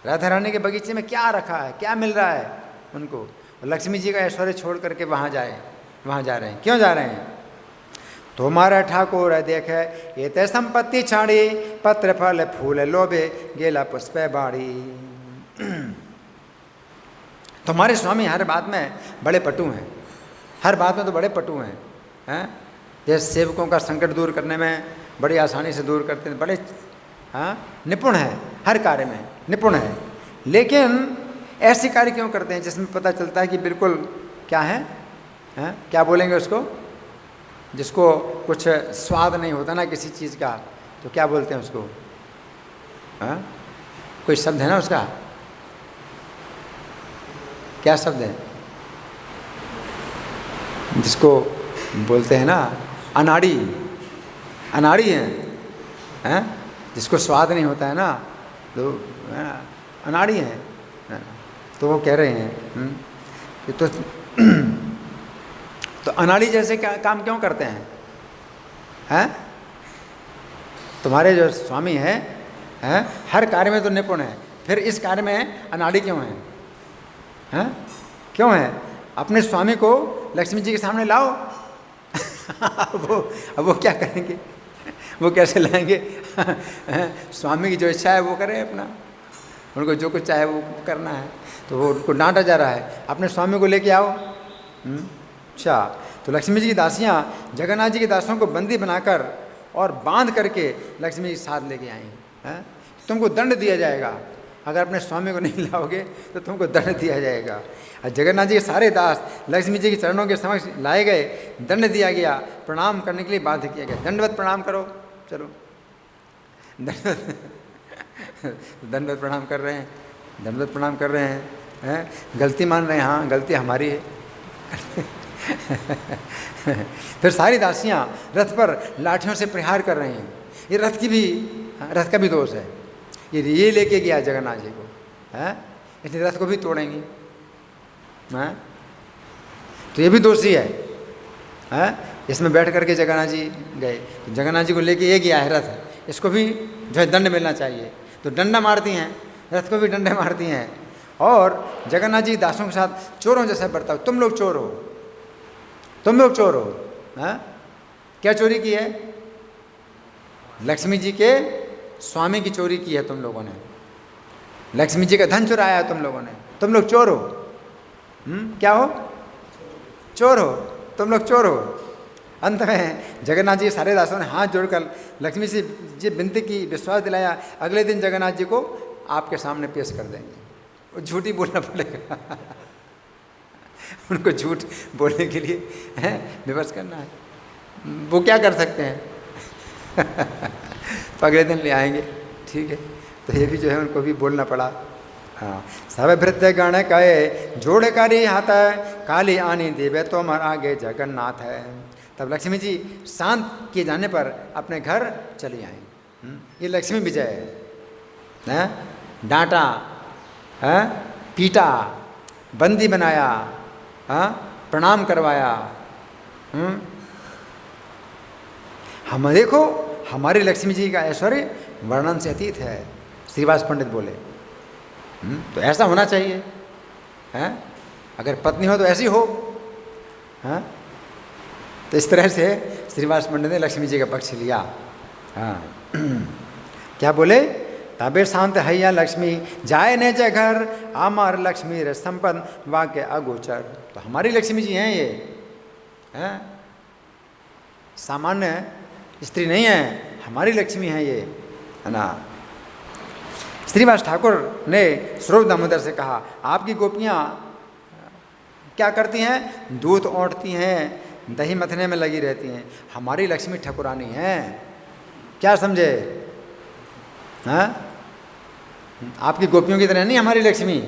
राधा रानी के बगीचे में क्या रखा है, क्या मिल रहा है उनको, और लक्ष्मी जी का ऐश्वर्य छोड़ करके वहाँ जा रहे हैं, क्यों जा रहे हैं। तुम्हारा ठाकुर देखे ये ते संपत्ति छाड़ी पत्र फल फूल लोभे गेला पुष्प बाड़ी। तुम्हारे स्वामी हर बात में बड़े पटु हैं, हर बात में तो बड़े पटु हैं, जैसे सेवकों का संकट दूर करने में बड़ी आसानी से दूर करते हैं, बड़े निपुण हैं, हर कार्य में निपुण हैं। लेकिन ऐसे कार्य क्यों करते हैं जिसमें पता चलता है कि बिल्कुल क्या है, क्या बोलेंगे उसको, जिसको कुछ स्वाद नहीं होता ना किसी चीज़ का, तो क्या बोलते हैं उसको, कोई शब्द है ना उसका, क्या शब्द है जिसको बोलते हैं ना, अनाड़ी, अनाड़ी हैं, जिसको स्वाद नहीं होता है ना, तो अनाड़ी हैं। तो वो कह रहे हैं कि तो अनाड़ी जैसे काम क्यों करते हैं? तुम्हारे जो स्वामी हैं हर कार्य में तो निपुण है, फिर इस कार्य में अनाड़ी क्यों हैं? क्यों है? अपने स्वामी को लक्ष्मी जी के सामने लाओ। अब वो क्या करेंगे, वो कैसे लाएंगे? स्वामी की जो इच्छा है वो करें अपना, उनको जो कुछ चाहे वो करना है, तो वो उनको डांटा जा रहा है, अपने स्वामी को लेके आओ। अच्छा, तो लक्ष्मी जी की दासियाँ जगन्नाथ जी के दासों को बंदी बनाकर और बांध करके लक्ष्मी जी साथ लेके आई हैं। तुमको दंड दिया जाएगा, अगर अपने स्वामी को नहीं लाओगे तो तुमको दंड दिया जाएगा। और जगन्नाथ जी के सारे दास लक्ष्मी जी के चरणों के समक्ष लाए गए, दंड दिया गया, प्रणाम करने के लिए बाध्य किया गया। दंडवत प्रणाम करो, चलो दंडवत प्रणाम कर रहे हैं, दंडवत प्रणाम कर रहे हैं, गलती मान रहे हैं, हाँ गलती हमारी है। फिर सारी दासियाँ रथ पर लाठियों से प्रहार कर रही हैं। ये रथ का भी दोष है, ये लेके गया जगन्नाथ जी को, इसलिए रथ को भी तोड़ेंगी, तो ये भी दोषी है। इसमें बैठ करके जगन्नाथ जी गए, तो जगन्नाथ जी को लेके ये गया है रथ, इसको भी जो है दंड मिलना चाहिए। तो डंडा मारती हैं, रथ को भी डंडे मारती हैं, और जगन्नाथ जी दासों के साथ चोरों जैसा बर्ताव। तुम लोग चोर हो, तुम लोग चोर हो। क्या चोरी की है? लक्ष्मी जी के स्वामी की चोरी की है तुम लोगों ने, लक्ष्मी जी का धन चुराया है तुम लोगों ने, तुम लोग चोर हो। क्या हो? चोर हो, तुम लोग चोर हो। अंत में जगन्नाथ जी सारे दासों ने हाथ जोड़कर लक्ष्मी जी विनती की, विश्वास दिलाया, अगले दिन जगन्नाथ जी को आपके सामने पेश कर देंगे। वो झूठ ही बोलना पड़ेगा उनको झूठ बोलने के लिए विवश करना है, वो क्या कर सकते हैं तो अगले दिन ले आएंगे, ठीक है। तो ये भी जो है उनको भी बोलना पड़ा। हाँ, सब भृत्य गण कहे जोड़ करी हाथ, काली आनी देवे तो मर आगे जगन्नाथ है। तब लक्ष्मी जी शांत किए जाने पर अपने घर चली आई। ये लक्ष्मी विजय है। डांटा, पीटा, बंदी बनाया, प्रणाम करवाया। हम देखो हमारी लक्ष्मी जी का ऐश्वर्य वर्णन से अतीत है, श्रीवास पंडित बोले। तो ऐसा होना चाहिए, अगर पत्नी हो तो ऐसी हो। तो इस तरह से श्रीवास पंडित ने लक्ष्मी जी का पक्ष लिया। क्या बोले? तबे शांत हैया लक्ष्मी जाए ने जे घर, आमार लक्ष्मी रे संपन्न वाक्य अगोचर। तो हमारी लक्ष्मी जी हैं ये, सामान्य स्त्री नहीं है, हमारी लक्ष्मी है ये, है ना। श्रीवास ठाकुर ने स्वरूप दामोदर से कहा, आपकी गोपियाँ क्या करती हैं? दूध औंटती हैं, दही मथने में लगी रहती हैं। हमारी लक्ष्मी ठाकुरानी हैं, क्या समझे? आपकी गोपियों की तरह नहीं हमारी लक्ष्मी।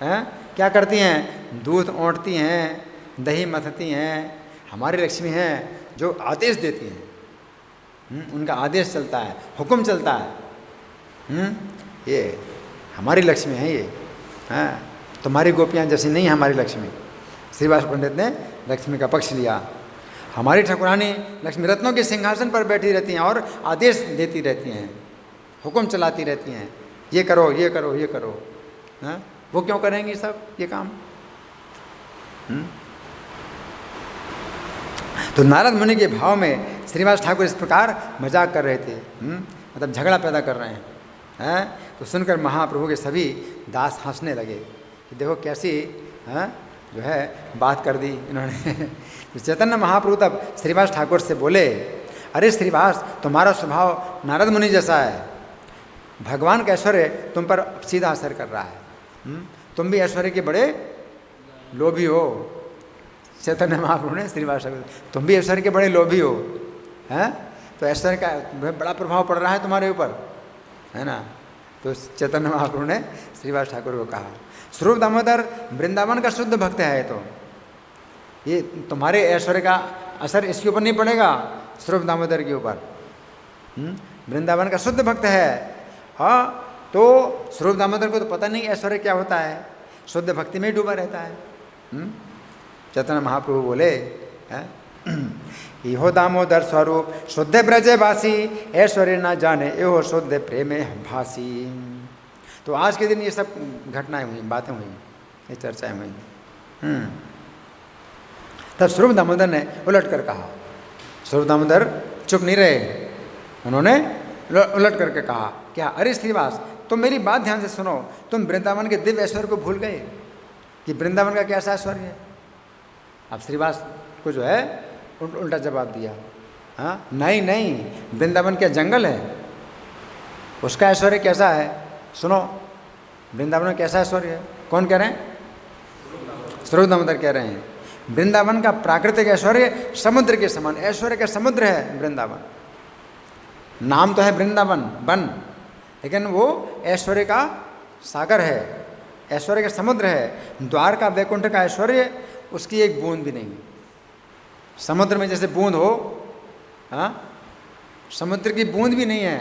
क्या करती हैं? दूध औंटती हैं, दही मथती हैं। हमारी लक्ष्मी हैं जो आदेश देती हैं, उनका आदेश चलता है, हुक्म चलता है। ये हमारी लक्ष्मी है ये। तुम्हारी गोपियाँ जैसी नहीं है हमारी लक्ष्मी। श्रीवास पंडित ने लक्ष्मी का पक्ष लिया। हमारी ठाकुरानी लक्ष्मी रत्नों के सिंहासन पर बैठी रहती हैं और आदेश देती रहती हैं, हुक्म चलाती रहती हैं, ये करो, ये करो, ये करो। वो क्यों करेंगी सब ये काम? तो नारद मुनि के भाव में श्रीवास ठाकुर इस प्रकार मजाक कर रहे थे, मतलब झगड़ा पैदा कर रहे हैं। तो सुनकर महाप्रभु के सभी दास हंसने लगे कि देखो कैसी जो है बात कर दी इन्होंने। तो चैतन्य महाप्रभु तब श्रीवास ठाकुर से बोले, अरे श्रीवास, तुम्हारा स्वभाव नारद मुनि जैसा है, भगवान का ऐश्वर्य तुम पर सीधा असर कर रहा है। तुम भी ऐश्वर्य के बड़े लोभी हो। चैतन्य महाप्रभु ने श्रीवास तुम भी ऐश्वर्य के बड़े लोभी हो, हैं? तो ऐश्वर्य का बड़ा प्रभाव पड़ रहा है तुम्हारे ऊपर, है ना। तो चैतन्य महाप्रभु ने श्रीवास ठाकुर को कहा, स्वरूप दामोदर वृंदावन का शुद्ध भक्त है, तो ये तुम्हारे ऐश्वर्य का असर इसके ऊपर नहीं पड़ेगा, स्वरूप दामोदर के ऊपर। वृंदावन का शुद्ध भक्त है। हाँ, तो स्वरूप दामोदर को तो पता नहीं ऐश्वर्य क्या होता है, शुद्ध भक्ति में डूबा रहता है। चैतन्य महाप्रभु बोले, इहो दामोदर स्वरूप शुद्ध ब्रजवासी, ऐश्वर्य न जाने एहो शुद्ध प्रेमे भासी। तो आज के दिन ये सब घटनाएं हुई, बातें हुई, ये चर्चाएं हुई। तब स्वरूप दामोदर ने उलट कर कहा, स्वरूप दामोदर चुप नहीं रहे, उन्होंने उलट करके कहा, क्या अरे श्रीवास, तुम मेरी बात ध्यान से सुनो, तुम वृंदावन के दिव्य ऐश्वर्य को भूल गए कि वृंदावन का कैसा ऐश्वर्य है। अब श्रीवास को जो है उल्टा जवाब दिया, हाँ नहीं नहीं, वृंदावन क्या जंगल है, उसका ऐश्वर्य कैसा है, सुनो वृंदावन में कैसा ऐश्वर्य है। कौन कह रहे हैं? स्वरूप दामोदर कह रहे हैं, वृंदावन का प्राकृतिक ऐश्वर्य समुद्र के समान, ऐश्वर्य का समुद्र है वृंदावन। नाम तो है वृंदावन वन, लेकिन वो ऐश्वर्य का सागर है, ऐश्वर्य का समुद्र है। द्वारका वैकुंठ का ऐश्वर्य उसकी एक बूंद भी नहीं। समुद्र में जैसे बूंद हो, हाँ, समुद्र की बूंद भी नहीं है।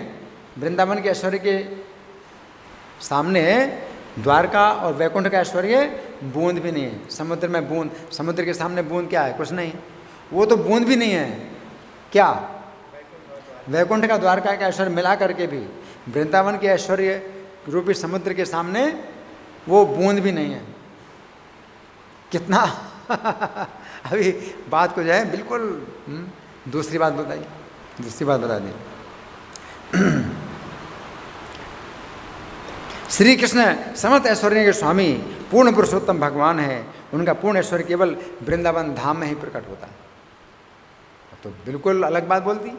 वृंदावन के ऐश्वर्य के सामने द्वारका और वैकुंठ का ऐश्वर्य बूंद भी नहीं है। समुद्र में बूंद, समुद्र के सामने बूंद क्या है? कुछ नहीं, वो तो बूंद भी नहीं है। क्या? वैकुंठ का द्वारका का ऐश्वर्य मिला करके भी वृंदावन के ऐश्वर्य रूपी समुद्र के सामने वो बूंद भी नहीं है। कितना अभी बात को जो है बिल्कुल दूसरी बात बता दी। श्री कृष्ण समस्त ऐश्वर्य के स्वामी पूर्ण पुरुषोत्तम भगवान है, उनका पूर्ण ऐश्वर्य केवल वृंदावन धाम में ही प्रकट होता है। तो बिल्कुल अलग बात बोलती,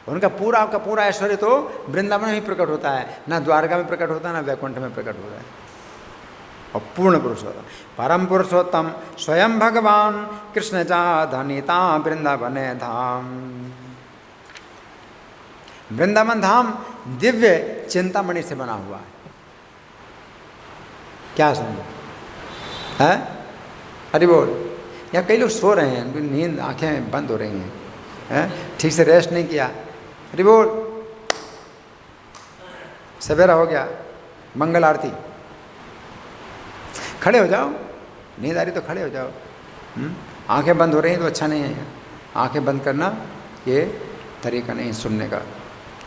उनका पूरा ऐश्वर्य तो वृंदावन में ही प्रकट होता है, ना द्वारका में प्रकट होता है, ना वैकुंठ में प्रकट होता है। और पूर्ण पुरुषोत्तम परम पुरुषोत्तम स्वयं भगवान कृष्ण चा धनिता वृंदावन धाम। वृंदावन धाम दिव्य चिंतामणि से बना हुआ है। क्या समझो है? अरे बोल, या कई लोग सो रहे हैं, नींद, आंखें बंद हो रही हैं, ठीक से रेस्ट नहीं किया। अरे बोल, सवेरा हो गया, मंगल आरती। खड़े हो जाओ, नींद आ रही तो खड़े हो जाओ। आंखें बंद हो रही हैं तो अच्छा नहीं है। आंखें बंद करना ये तरीका नहीं सुनने का,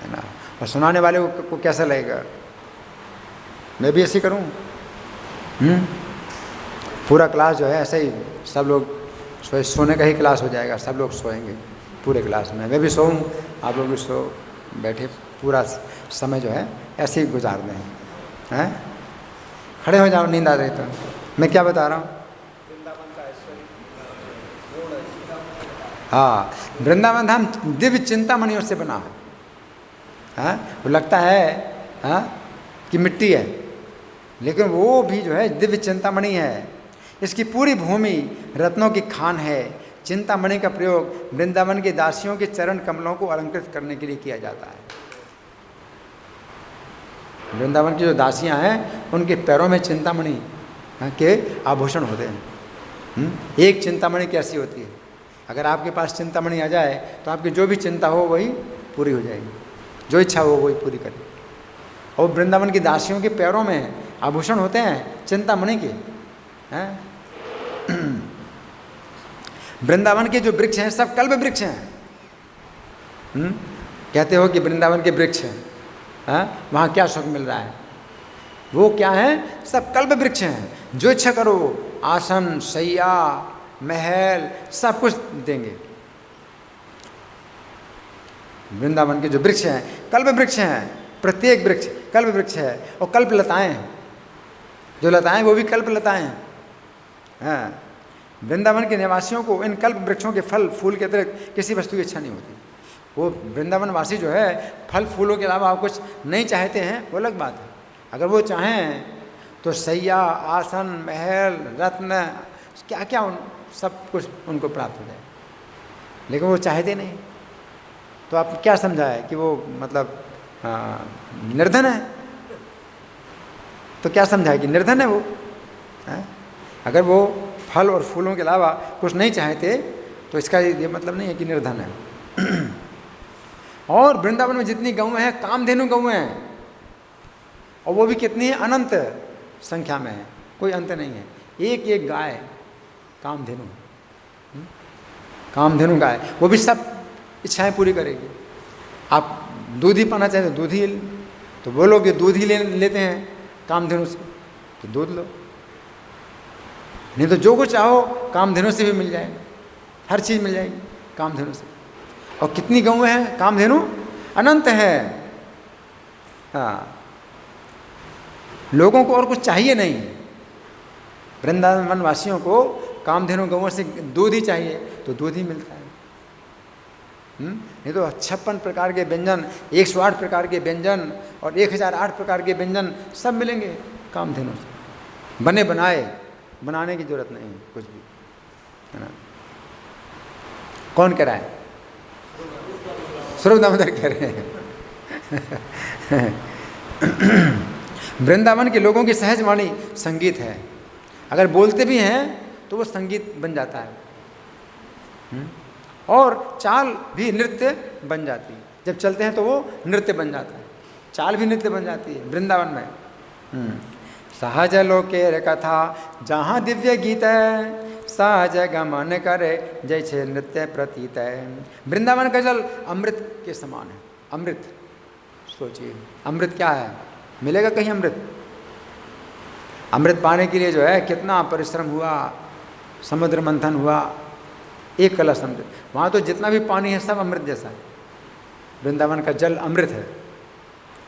है ना। और सुनाने वाले को कैसा लगेगा? मैं भी ऐसे करूं? पूरा क्लास जो है ऐसे ही सब लोग सोने का ही क्लास हो जाएगा, सब लोग सोएंगे पूरे क्लास में। मैं भी सोऊं, आप लोग भी सो बैठे, पूरा समय जो है ऐसे ही गुजार दें। हैं? खड़े हो जाओ, नींद आ रही तो। मैं क्या बता रहा हूँ? हाँ, वृंदावन धाम दिव्य चिंतामणियों से बना है। हाँ, वो लगता है हाँ कि मिट्टी है, लेकिन वो भी जो है दिव्य चिंतामणि है। इसकी पूरी भूमि रत्नों की खान है। चिंतामणि का प्रयोग वृंदावन के दासियों के चरण कमलों को अलंकृत करने के लिए किया जाता है। वृंदावन की जो दासियां हैं उनके पैरों में चिंतामणि के आभूषण होते हैं। एक चिंतामणि कैसी होती है? अगर आपके पास चिंतामणि आ जाए तो आपकी जो भी चिंता हो वही पूरी हो जाएगी, जो इच्छा हो वही पूरी करें। और वृंदावन की दासियों के पैरों में आभूषण होते हैं चिंतामणि के। हैं? वृंदावन के जो वृक्ष हैं सब कल्प वृक्ष हैं। कहते हो कि वृंदावन के वृक्ष हैं, वहाँ क्या सुख मिल रहा है? वो क्या है? सब कल्प वृक्ष हैं। जो इच्छा करो, आसन, शैया, महल, सब कुछ देंगे। वृंदावन के जो वृक्ष हैं कल्प वृक्ष हैं। प्रत्येक वृक्ष कल्प वृक्ष है। और कल्प लताएं हैं, जो लताएं वो भी कल्प लताएं हैं। हाँ, वृंदावन के निवासियों को इन कल्प वृक्षों के फल फूल के अतिरिक्त किसी वस्तु की इच्छा नहीं होती। वो वृंदावन वासी जो है फल फूलों के अलावा कुछ नहीं चाहते हैं, वो अलग बात है। अगर वो चाहें तो सैया, आसन, महल, रत्न, क्या क्या सब कुछ उनको प्राप्त हो जाए, लेकिन वो चाहते नहीं। तो आप क्या समझा है कि वो मतलब निर्धन है? तो क्या समझा है कि निर्धन है वो है? अगर वो फल और फूलों के अलावा कुछ नहीं चाहते तो इसका ये मतलब नहीं है कि निर्धन है। और वृंदावन में जितनी गौएं हैं कामधेनु गौएं हैं, और वो भी कितनी है? अनंत संख्या में है, कोई अंत नहीं है। एक एक गाय कामधेनु, कामधेनु गाय, वो भी सब इच्छाएं पूरी करेगी। आप दूध ही पाना चाहें तो दूध ही, तो वो लोग दूध ही लेते हैं कामधेनु से, तो दूध लो, नहीं तो जो कुछ चाहो कामधेनु से भी मिल जाएगा, हर चीज़ मिल जाएगी कामधेनु से। और कितनी गौएं हैं? कामधेनु अनंत है। हाँ, लोगों को और कुछ चाहिए नहीं। वृंदावन वासियों को कामधेनु गौओं से दूध ही चाहिए तो दूध ही मिलता है। नहीं तो 56 प्रकार के व्यंजन, 108 प्रकार के व्यंजन और 1008 प्रकार के व्यंजन सब मिलेंगे कामधेनु से, बने बनाए, बनाने की जरूरत नहीं है कुछ भी, है ना। कौन कह रहा है? स्वरूप दामोदर कह रहे हैं। वृंदावन के लोगों की सहज वाणी संगीत है। अगर बोलते भी हैं तो वो संगीत बन जाता है, और चाल भी नृत्य बन जाती है। जब चलते हैं तो वो नृत्य बन जाता है, चाल भी नृत्य बन जाती है वृंदावन में। सहज लोकेर कथा जहाँ दिव्य गीत है, सहज गमन करे जैसे नृत्य प्रतीत है। वृंदावन का जल अमृत के समान है। अमृत, सोचिए अमृत क्या है? मिलेगा कहीं अमृत? अमृत पाने के लिए जो है कितना परिश्रम हुआ, समुद्र मंथन हुआ, एक कलश अमृत। वहाँ तो जितना भी पानी है सब अमृत जैसा है। वृंदावन का जल अमृत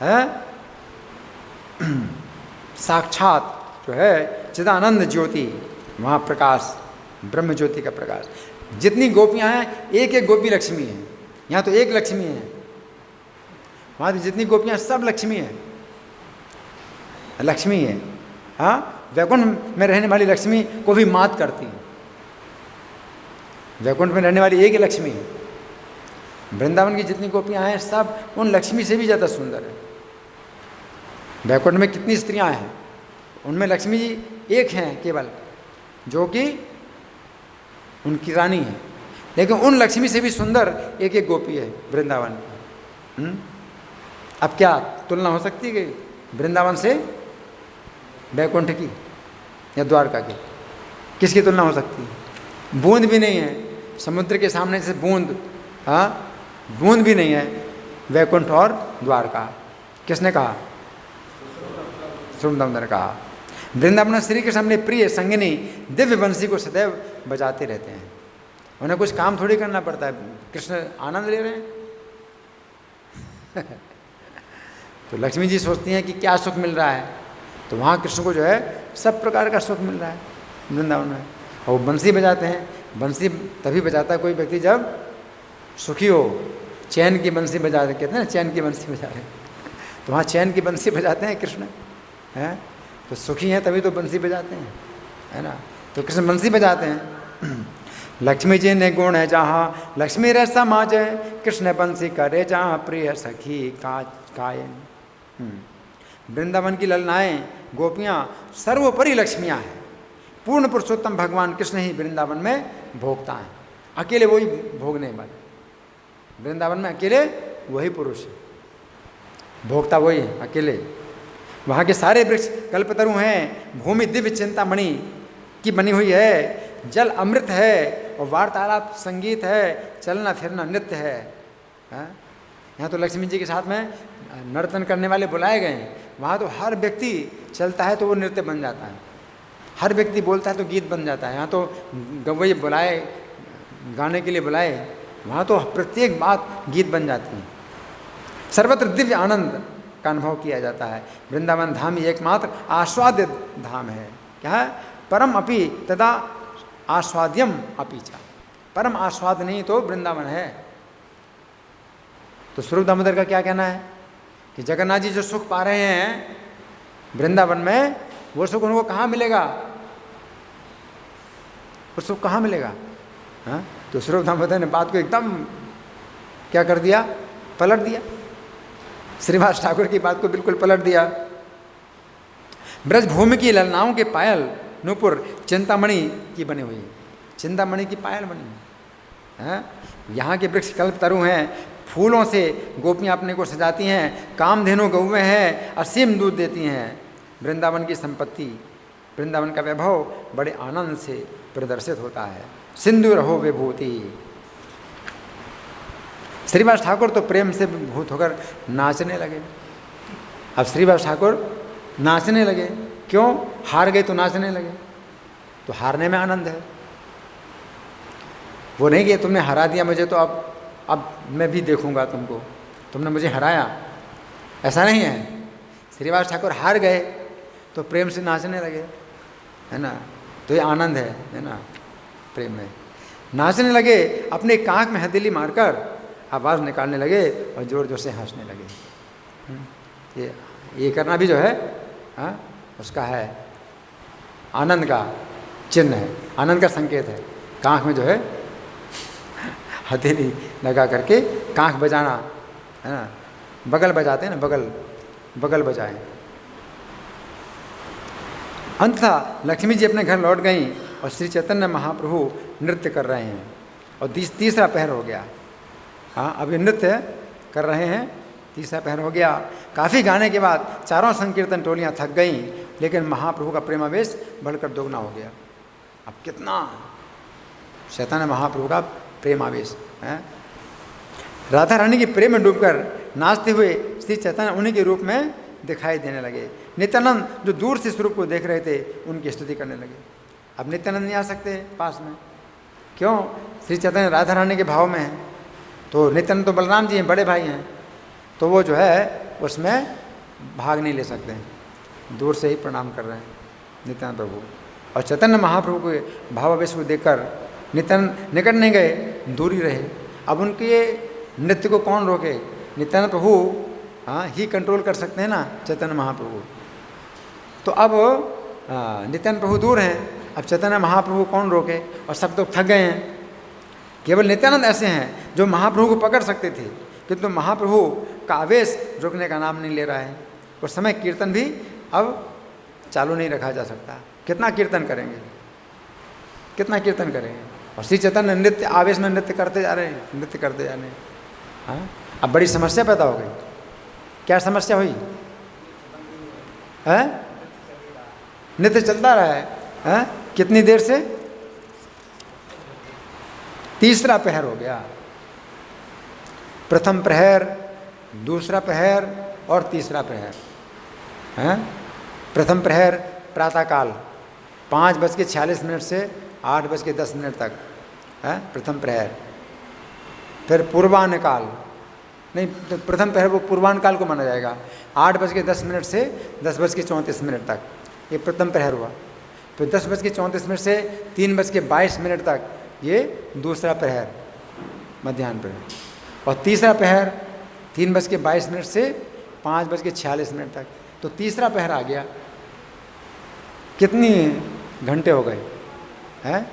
है? साक्षात जो है चिदानंद ज्योति, वहाँ प्रकाश, ब्रह्म ज्योति का प्रकाश। जितनी गोपियाँ हैं एक एक गोपी लक्ष्मी है। यहाँ तो एक लक्ष्मी है, वहाँ तो जितनी गोपियाँ सब लक्ष्मी है, लक्ष्मी है। हाँ, वैकुंठ में रहने वाली लक्ष्मी को भी मात करती है। वैकुंठ में रहने वाली एक ही लक्ष्मी है। वृंदावन की जितनी गोपियाँ हैं सब उन लक्ष्मी से भी ज़्यादा सुंदर है। वैकुंठ में कितनी स्त्रियाँ हैं, उनमें लक्ष्मी जी एक हैं केवल, जो कि उनकी रानी है, लेकिन उन लक्ष्मी से भी सुंदर एक एक गोपी है वृंदावन की। अब क्या तुलना हो सकती है वृंदावन से वैकुंठ की या द्वारका की? किसकी तुलना हो सकती है? बूंद भी नहीं है। समुद्र के सामने से बूंद, हाँ बूंद भी नहीं है वैकुंठ और द्वारका। किसने कहा? स्वरूप ने कहा। वृंदावन श्री कृष्ण अपने प्रिय संगिनी दिव्य बंसी को सदैव बजाते रहते हैं। उन्हें कुछ काम थोड़ी करना पड़ता है, कृष्ण आनंद ले रहे हैं। तो लक्ष्मी जी सोचती हैं कि क्या सुख मिल रहा है, तो वहाँ कृष्ण को जो है सब प्रकार का सुख मिल रहा है वृंदावन में। और वो बंसी बजाते हैं। बंसी तभी बजाता है कोई व्यक्ति जब सुखी हो। चैन की बंसी बजाते, कहते हैं ना चैन की बंसी बजा रहे, तो वहाँ चैन की बंसी बजाते हैं कृष्ण, हैं तो सुखी हैं तभी तो बंसी बजाते हैं, है ना। तो कृष्ण बंसी बजाते हैं। लक्ष्मी जी ने गुण है जहाँ लक्ष्मी रे समाज है, कृष्ण बंसी करे जहाँ प्रिय सखी कायन। वृंदावन की ललनाएँ गोपियाँ सर्वोपरि लक्ष्मियाँ हैं। पूर्ण पुरुषोत्तम भगवान कृष्ण ही वृंदावन में भोगता है। अकेले वही भोगने वाले, वृंदावन में अकेले वही पुरुष है, भोगता वही है अकेले। वहाँ के सारे वृक्ष कल्पतरु हैं, भूमि दिव्य चिंतामणि की बनी हुई है, जल अमृत है और वार्तालाप संगीत है, चलना फिरना नृत्य है। यहाँ तो लक्ष्मी जी के साथ में नर्तन करने वाले बुलाए गए हैं। वहाँ तो हर व्यक्ति चलता है तो वो नृत्य बन जाता है, हर व्यक्ति बोलता है तो गीत बन जाता है। यहाँ तो गवैये बुलाए, गाने के लिए बुलाए, वहाँ तो प्रत्येक बात गीत बन जाती है। सर्वत्र दिव्य आनंद का अनुभव किया जाता है। वृंदावन धाम ही एकमात्र आस्वाद्य धाम है। क्या है? परम अपि तदा आस्वाद्यम अपि च। परम आस्वाद नहीं तो वृंदावन है। तो स्वरूप दामोदर का क्या कहना है कि जगन्नाथ जी जो सुख पा रहे हैं वृंदावन में, वो सुख उनको कहाँ मिलेगा, वो सुख कहाँ मिलेगा? हाँ, तो स्वरूप दामोदर ने बात को एकदम क्या कर दिया, पलट दिया। श्रीवास ठाकुर की बात को बिल्कुल पलट दिया। ब्रजभूमि की ललनाओं के पायल नूपुर चिंतामणि की बनी हुई, चिंतामणि की पायल बनी हुई है। यहाँ के वृक्ष कल्पतरु हैं, फूलों से गोपियाँ अपने को सजाती हैं, कामधेनु गौवें हैं, असीम दूध देती हैं। वृंदावन की संपत्ति, वृंदावन का वैभव बड़े आनंद से प्रदर्शित होता है। सिंधु रहो विभूति। श्रीवास ठाकुर तो प्रेम से भूत होकर नाचने लगे। अब श्रीवास ठाकुर नाचने लगे, क्यों? हार गए तो नाचने लगे, तो हारने में आनंद है। वो नहीं कि तुमने हरा दिया मुझे तो अब मैं भी देखूंगा तुमको, तुमने मुझे हराया, ऐसा नहीं है। श्रीवास ठाकुर हार गए तो प्रेम से नाचने लगे, है ना। तो ये आनंद है ना, प्रेम में नाचने लगे, अपने कांख में हथेली मारकर आवाज़ निकालने लगे और जोर जोर से हंसने लगे। ये करना भी जो है उसका है आनंद का चिन्ह है, आनंद का संकेत है। कांख में जो है हथेली लगा करके कांख बजाना, है ना। बगल बजाते हैं ना, बगल बजाएं। अंततः लक्ष्मी जी अपने घर लौट गईं और श्री चैतन्य महाप्रभु नृत्य कर रहे हैं और तीसरा पहर हो गया। हाँ, अभी नृत्य कर रहे हैं, तीसरा पहर हो गया। काफ़ी गाने के बाद चारों संकीर्तन टोलियाँ थक गईं, लेकिन महाप्रभु का प्रेमावेश बढ़कर दोगुना हो गया। अब कितना चैतन्य महाप्रभु का प्रेमावेश है। राधा रानी के प्रेम में डूबकर नाचते हुए श्री चैतन्य उन्हीं के रूप में दिखाई देने लगे। नित्यानंद जो दूर से स्वरूप को देख रहे थे, उनकी स्तुति करने लगे। अब नित्यानंद नहीं आ सकते पास में, क्यों? श्री चैतन्य राधा रानी के भाव में है, तो नित्यानंद तो बलराम जी हैं, बड़े भाई हैं, तो वो जो है उसमें भाग नहीं ले सकते हैं, दूर से ही प्रणाम कर रहे हैं नित्यानंद प्रभु। और चैतन्य महाप्रभु के भावावेश को देखकर नित्यानंद निकट नहीं गए, दूर ही रहे। अब उनके नृत्य को कौन रोके? नित्यानंद प्रभु ही कंट्रोल कर सकते हैं ना, चैतन्य महाप्रभु। तो अब नित्यानंद प्रभु दूर हैं, अब चैतन्य महाप्रभु कौन रोके? और सब तो थक गए हैं। केवल नित्यानंद ऐसे हैं जो महाप्रभु को पकड़ सकते थे, किंतु महाप्रभु का आवेश रोकने का नाम नहीं ले रहा है। उस समय कीर्तन भी अब चालू नहीं रखा जा सकता। कितना कीर्तन करेंगे, कितना कीर्तन करेंगे? और श्री चैतन्य नृत्य आवेश में नृत्य करते जा रहे हैं, नृत्य करते जा रहे हैं। हाँ, अब बड़ी समस्या पैदा हो गई। क्या समस्या हुई है? नृत्य चलता रहा है, कितनी देर से? तीसरा पहर हो गया। प्रथम प्रहर, दूसरा प्रहर और तीसरा प्रहर है। प्रथम प्रहर प्रातःकाल 5:46 से 8:10 तक है प्रथम प्रहर। फिर पूर्वाह्न काल, नहीं तो प्रथम प्रहर वो पूर्वाह्न काल को माना जाएगा, 8:10 से 10:34 तक ये प्रथम प्रहर हुआ। फिर 10:34 से 3:22 तक ये दूसरा प्रहर, मध्याह्न प्रहर। और तीसरा प्रहर 3:22 से 5:46 तक, तो तीसरा प्रहर आ गया। कितनी घंटे हो गए हैं?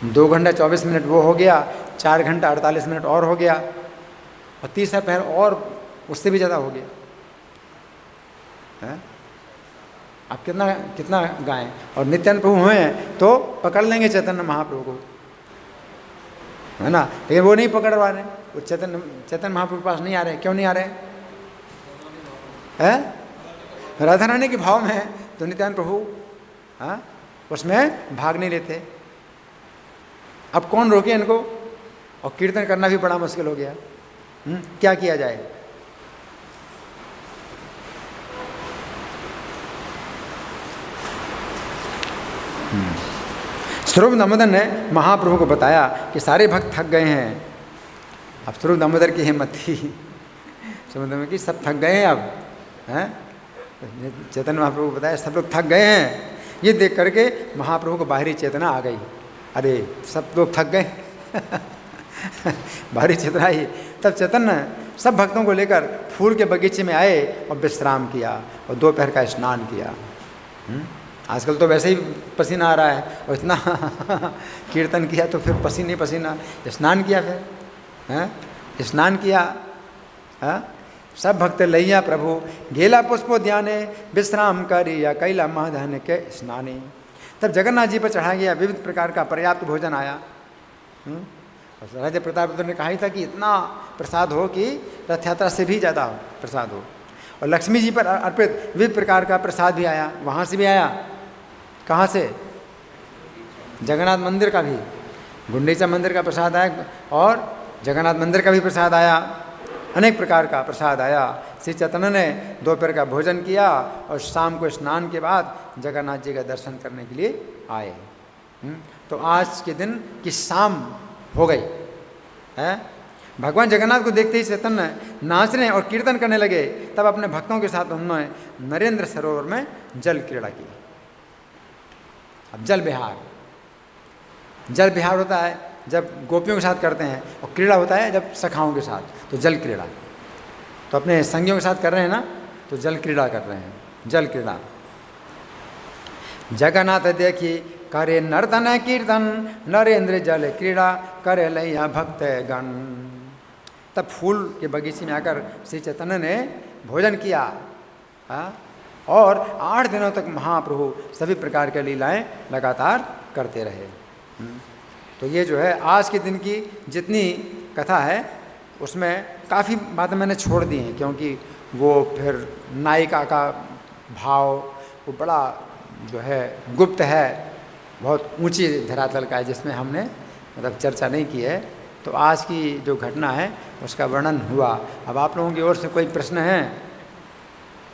2 घंटा 24 मिनट वो हो गया, 4 घंटा 48 मिनट और हो गया, और तीसरा पहर और उससे भी ज़्यादा हो गया है। अब कितना गाएं? और नित्यानंद प्रभु हैं तो पकड़ लेंगे चैतन्य महाप्रभु को, है ना, लेकिन वो नहीं पकड़ पा रहे। वो चैतन्य महाप्रभु के पास नहीं आ रहे। क्यों नहीं आ रहे हैं? राधा रानी के भाव में है तो नित्यानंद प्रभु उसमें भाग नहीं लेते। अब कौन रोके इनको? और कीर्तन करना भी बड़ा मुश्किल हो गया। क्या किया जाए? स्वरूप दामोदर ने महाप्रभु को बताया कि सारे भक्त थक गए हैं। अब स्वरूप दामोदर की हिम्मत थी, स्वरूप की सब थक गए हैं अब हैं। चैतन्य महाप्रभु को बताया सब लोग थक गए हैं। ये देख करके महाप्रभु को बाहरी चेतना आ गई, अरे सब लोग थक गए भारी चितराई। तब चैतन्य सब भक्तों को लेकर फूल के बगीचे में आए और विश्राम किया और दोपहर का स्नान किया। आजकल तो वैसे ही पसीना आ रहा है और इतना कीर्तन किया तो फिर पसीने पसीना। स्नान किया, फिर स्नान किया। सब भक्त लैया प्रभु गेला पुष्पो ध्याने विश्राम करिया कैला महाधन के स्नाने। तब जगन्नाथ जी पर चढ़ा गया, विविध प्रकार का पर्याप्त भोजन आया। राजा प्रताप ने कहा ही था कि इतना प्रसाद हो कि रथ यात्रा से भी ज़्यादा प्रसाद हो। और लक्ष्मी जी पर अर्पित विविध प्रकार का प्रसाद भी आया, वहाँ से भी आया। कहाँ से? जगन्नाथ मंदिर का भी, गुंडीचा मंदिर का प्रसाद आया और जगन्नाथ मंदिर का भी प्रसाद आया। अनेक प्रकार का प्रसाद आया। श्री चैतन्य ने दोपहर का भोजन किया और शाम को स्नान के बाद जगन्नाथ जी का दर्शन करने के लिए आए। तो आज के दिन की शाम हो गई है। भगवान जगन्नाथ को देखते ही चैतन्य नाचने और कीर्तन करने लगे। तब अपने भक्तों के साथ उन्होंने नरेंद्र सरोवर में जल क्रीड़ा की। अब जल विहार होता है जब गोपियों के साथ करते हैं, और क्रीड़ा होता है जब सखाओं के साथ, तो जल क्रीड़ा। तो अपने संगियों के साथ कर रहे हैं ना, तो जल क्रीड़ा कर रहे हैं, जल क्रीड़ा। जगन्नाथ देखी करे नर्तन कीर्तन नरेंद्र जल क्रीड़ा करे लैया भक्त गण। तब फूल के बगीचे में आकर श्री चैतन्य ने भोजन किया और 8 दिनों तक महाप्रभु सभी प्रकार की लीलाएं लगातार करते रहे। तो ये जो है आज के दिन की जितनी कथा है उसमें काफ़ी बातें मैंने छोड़ दी हैं, क्योंकि वो फिर नायिका का भाव वो बड़ा जो है गुप्त है, बहुत ऊंची धरातल का है, जिसमें हमने मतलब चर्चा नहीं की है। तो आज की जो घटना है उसका वर्णन हुआ। अब आप लोगों की ओर से कोई प्रश्न है?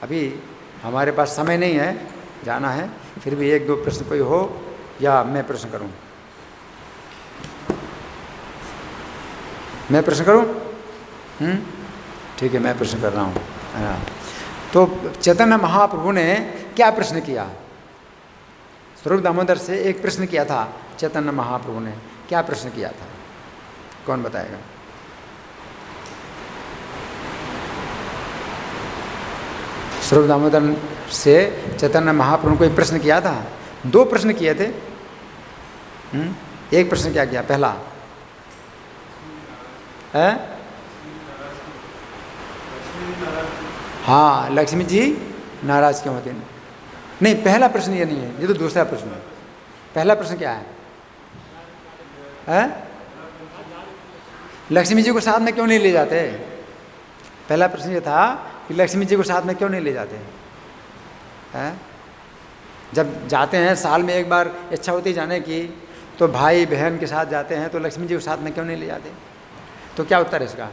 अभी हमारे पास समय नहीं है, जाना है, फिर भी 1-2 प्रश्न कोई हो या मैं प्रश्न करूं? मैं प्रश्न करूं? ठीक है, मैं प्रश्न कर रहा हूं। तो चैतन्य महाप्रभु ने क्या प्रश्न किया? स्वरूप दामोदर से एक प्रश्न किया था चैतन्य महाप्रभु ने। क्या प्रश्न किया था? कौन बताएगा? स्वरूप दामोदर से चैतन्य महाप्रभु ने कोई प्रश्न किया था? 2 प्रश्न किए थे। एक प्रश्न क्या किया? पहला है हाँ, लक्ष्मी जी नाराज क्यों होते हैं? नहीं, पहला प्रश्न ये नहीं है, ये तो दूसरा प्रश्न है। पहला प्रश्न क्या है? लक्ष्मी जी को साथ में क्यों नहीं ले जाते? पहला प्रश्न ये था कि लक्ष्मी जी को साथ में क्यों नहीं ले जाते हैं? जब जाते हैं साल में एक बार इच्छा होती जाने की, तो भाई बहन के साथ जाते हैं, तो लक्ष्मी जी को साथ में क्यों नहीं ले जाते? तो क्या उत्तर है इसका?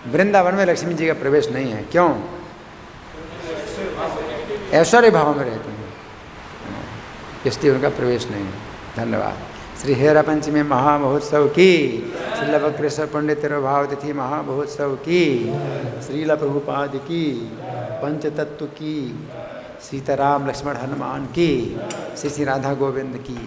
वृंदावन में लक्ष्मी जी का प्रवेश नहीं है। क्यों? ऐश्वर्य भाव में रहते हैं, इसलिए उनका प्रवेश नहीं है। धन्यवाद। श्री हेरा पंचमी महामहोत्सव की, श्रील वक्रेश्वर पंडित भाव तिथि महामहोत्सव की, श्रील प्रभुपाद की, पंचतत्व की, सीताराम लक्ष्मण हनुमान की, श्री श्री राधा गोविंद की।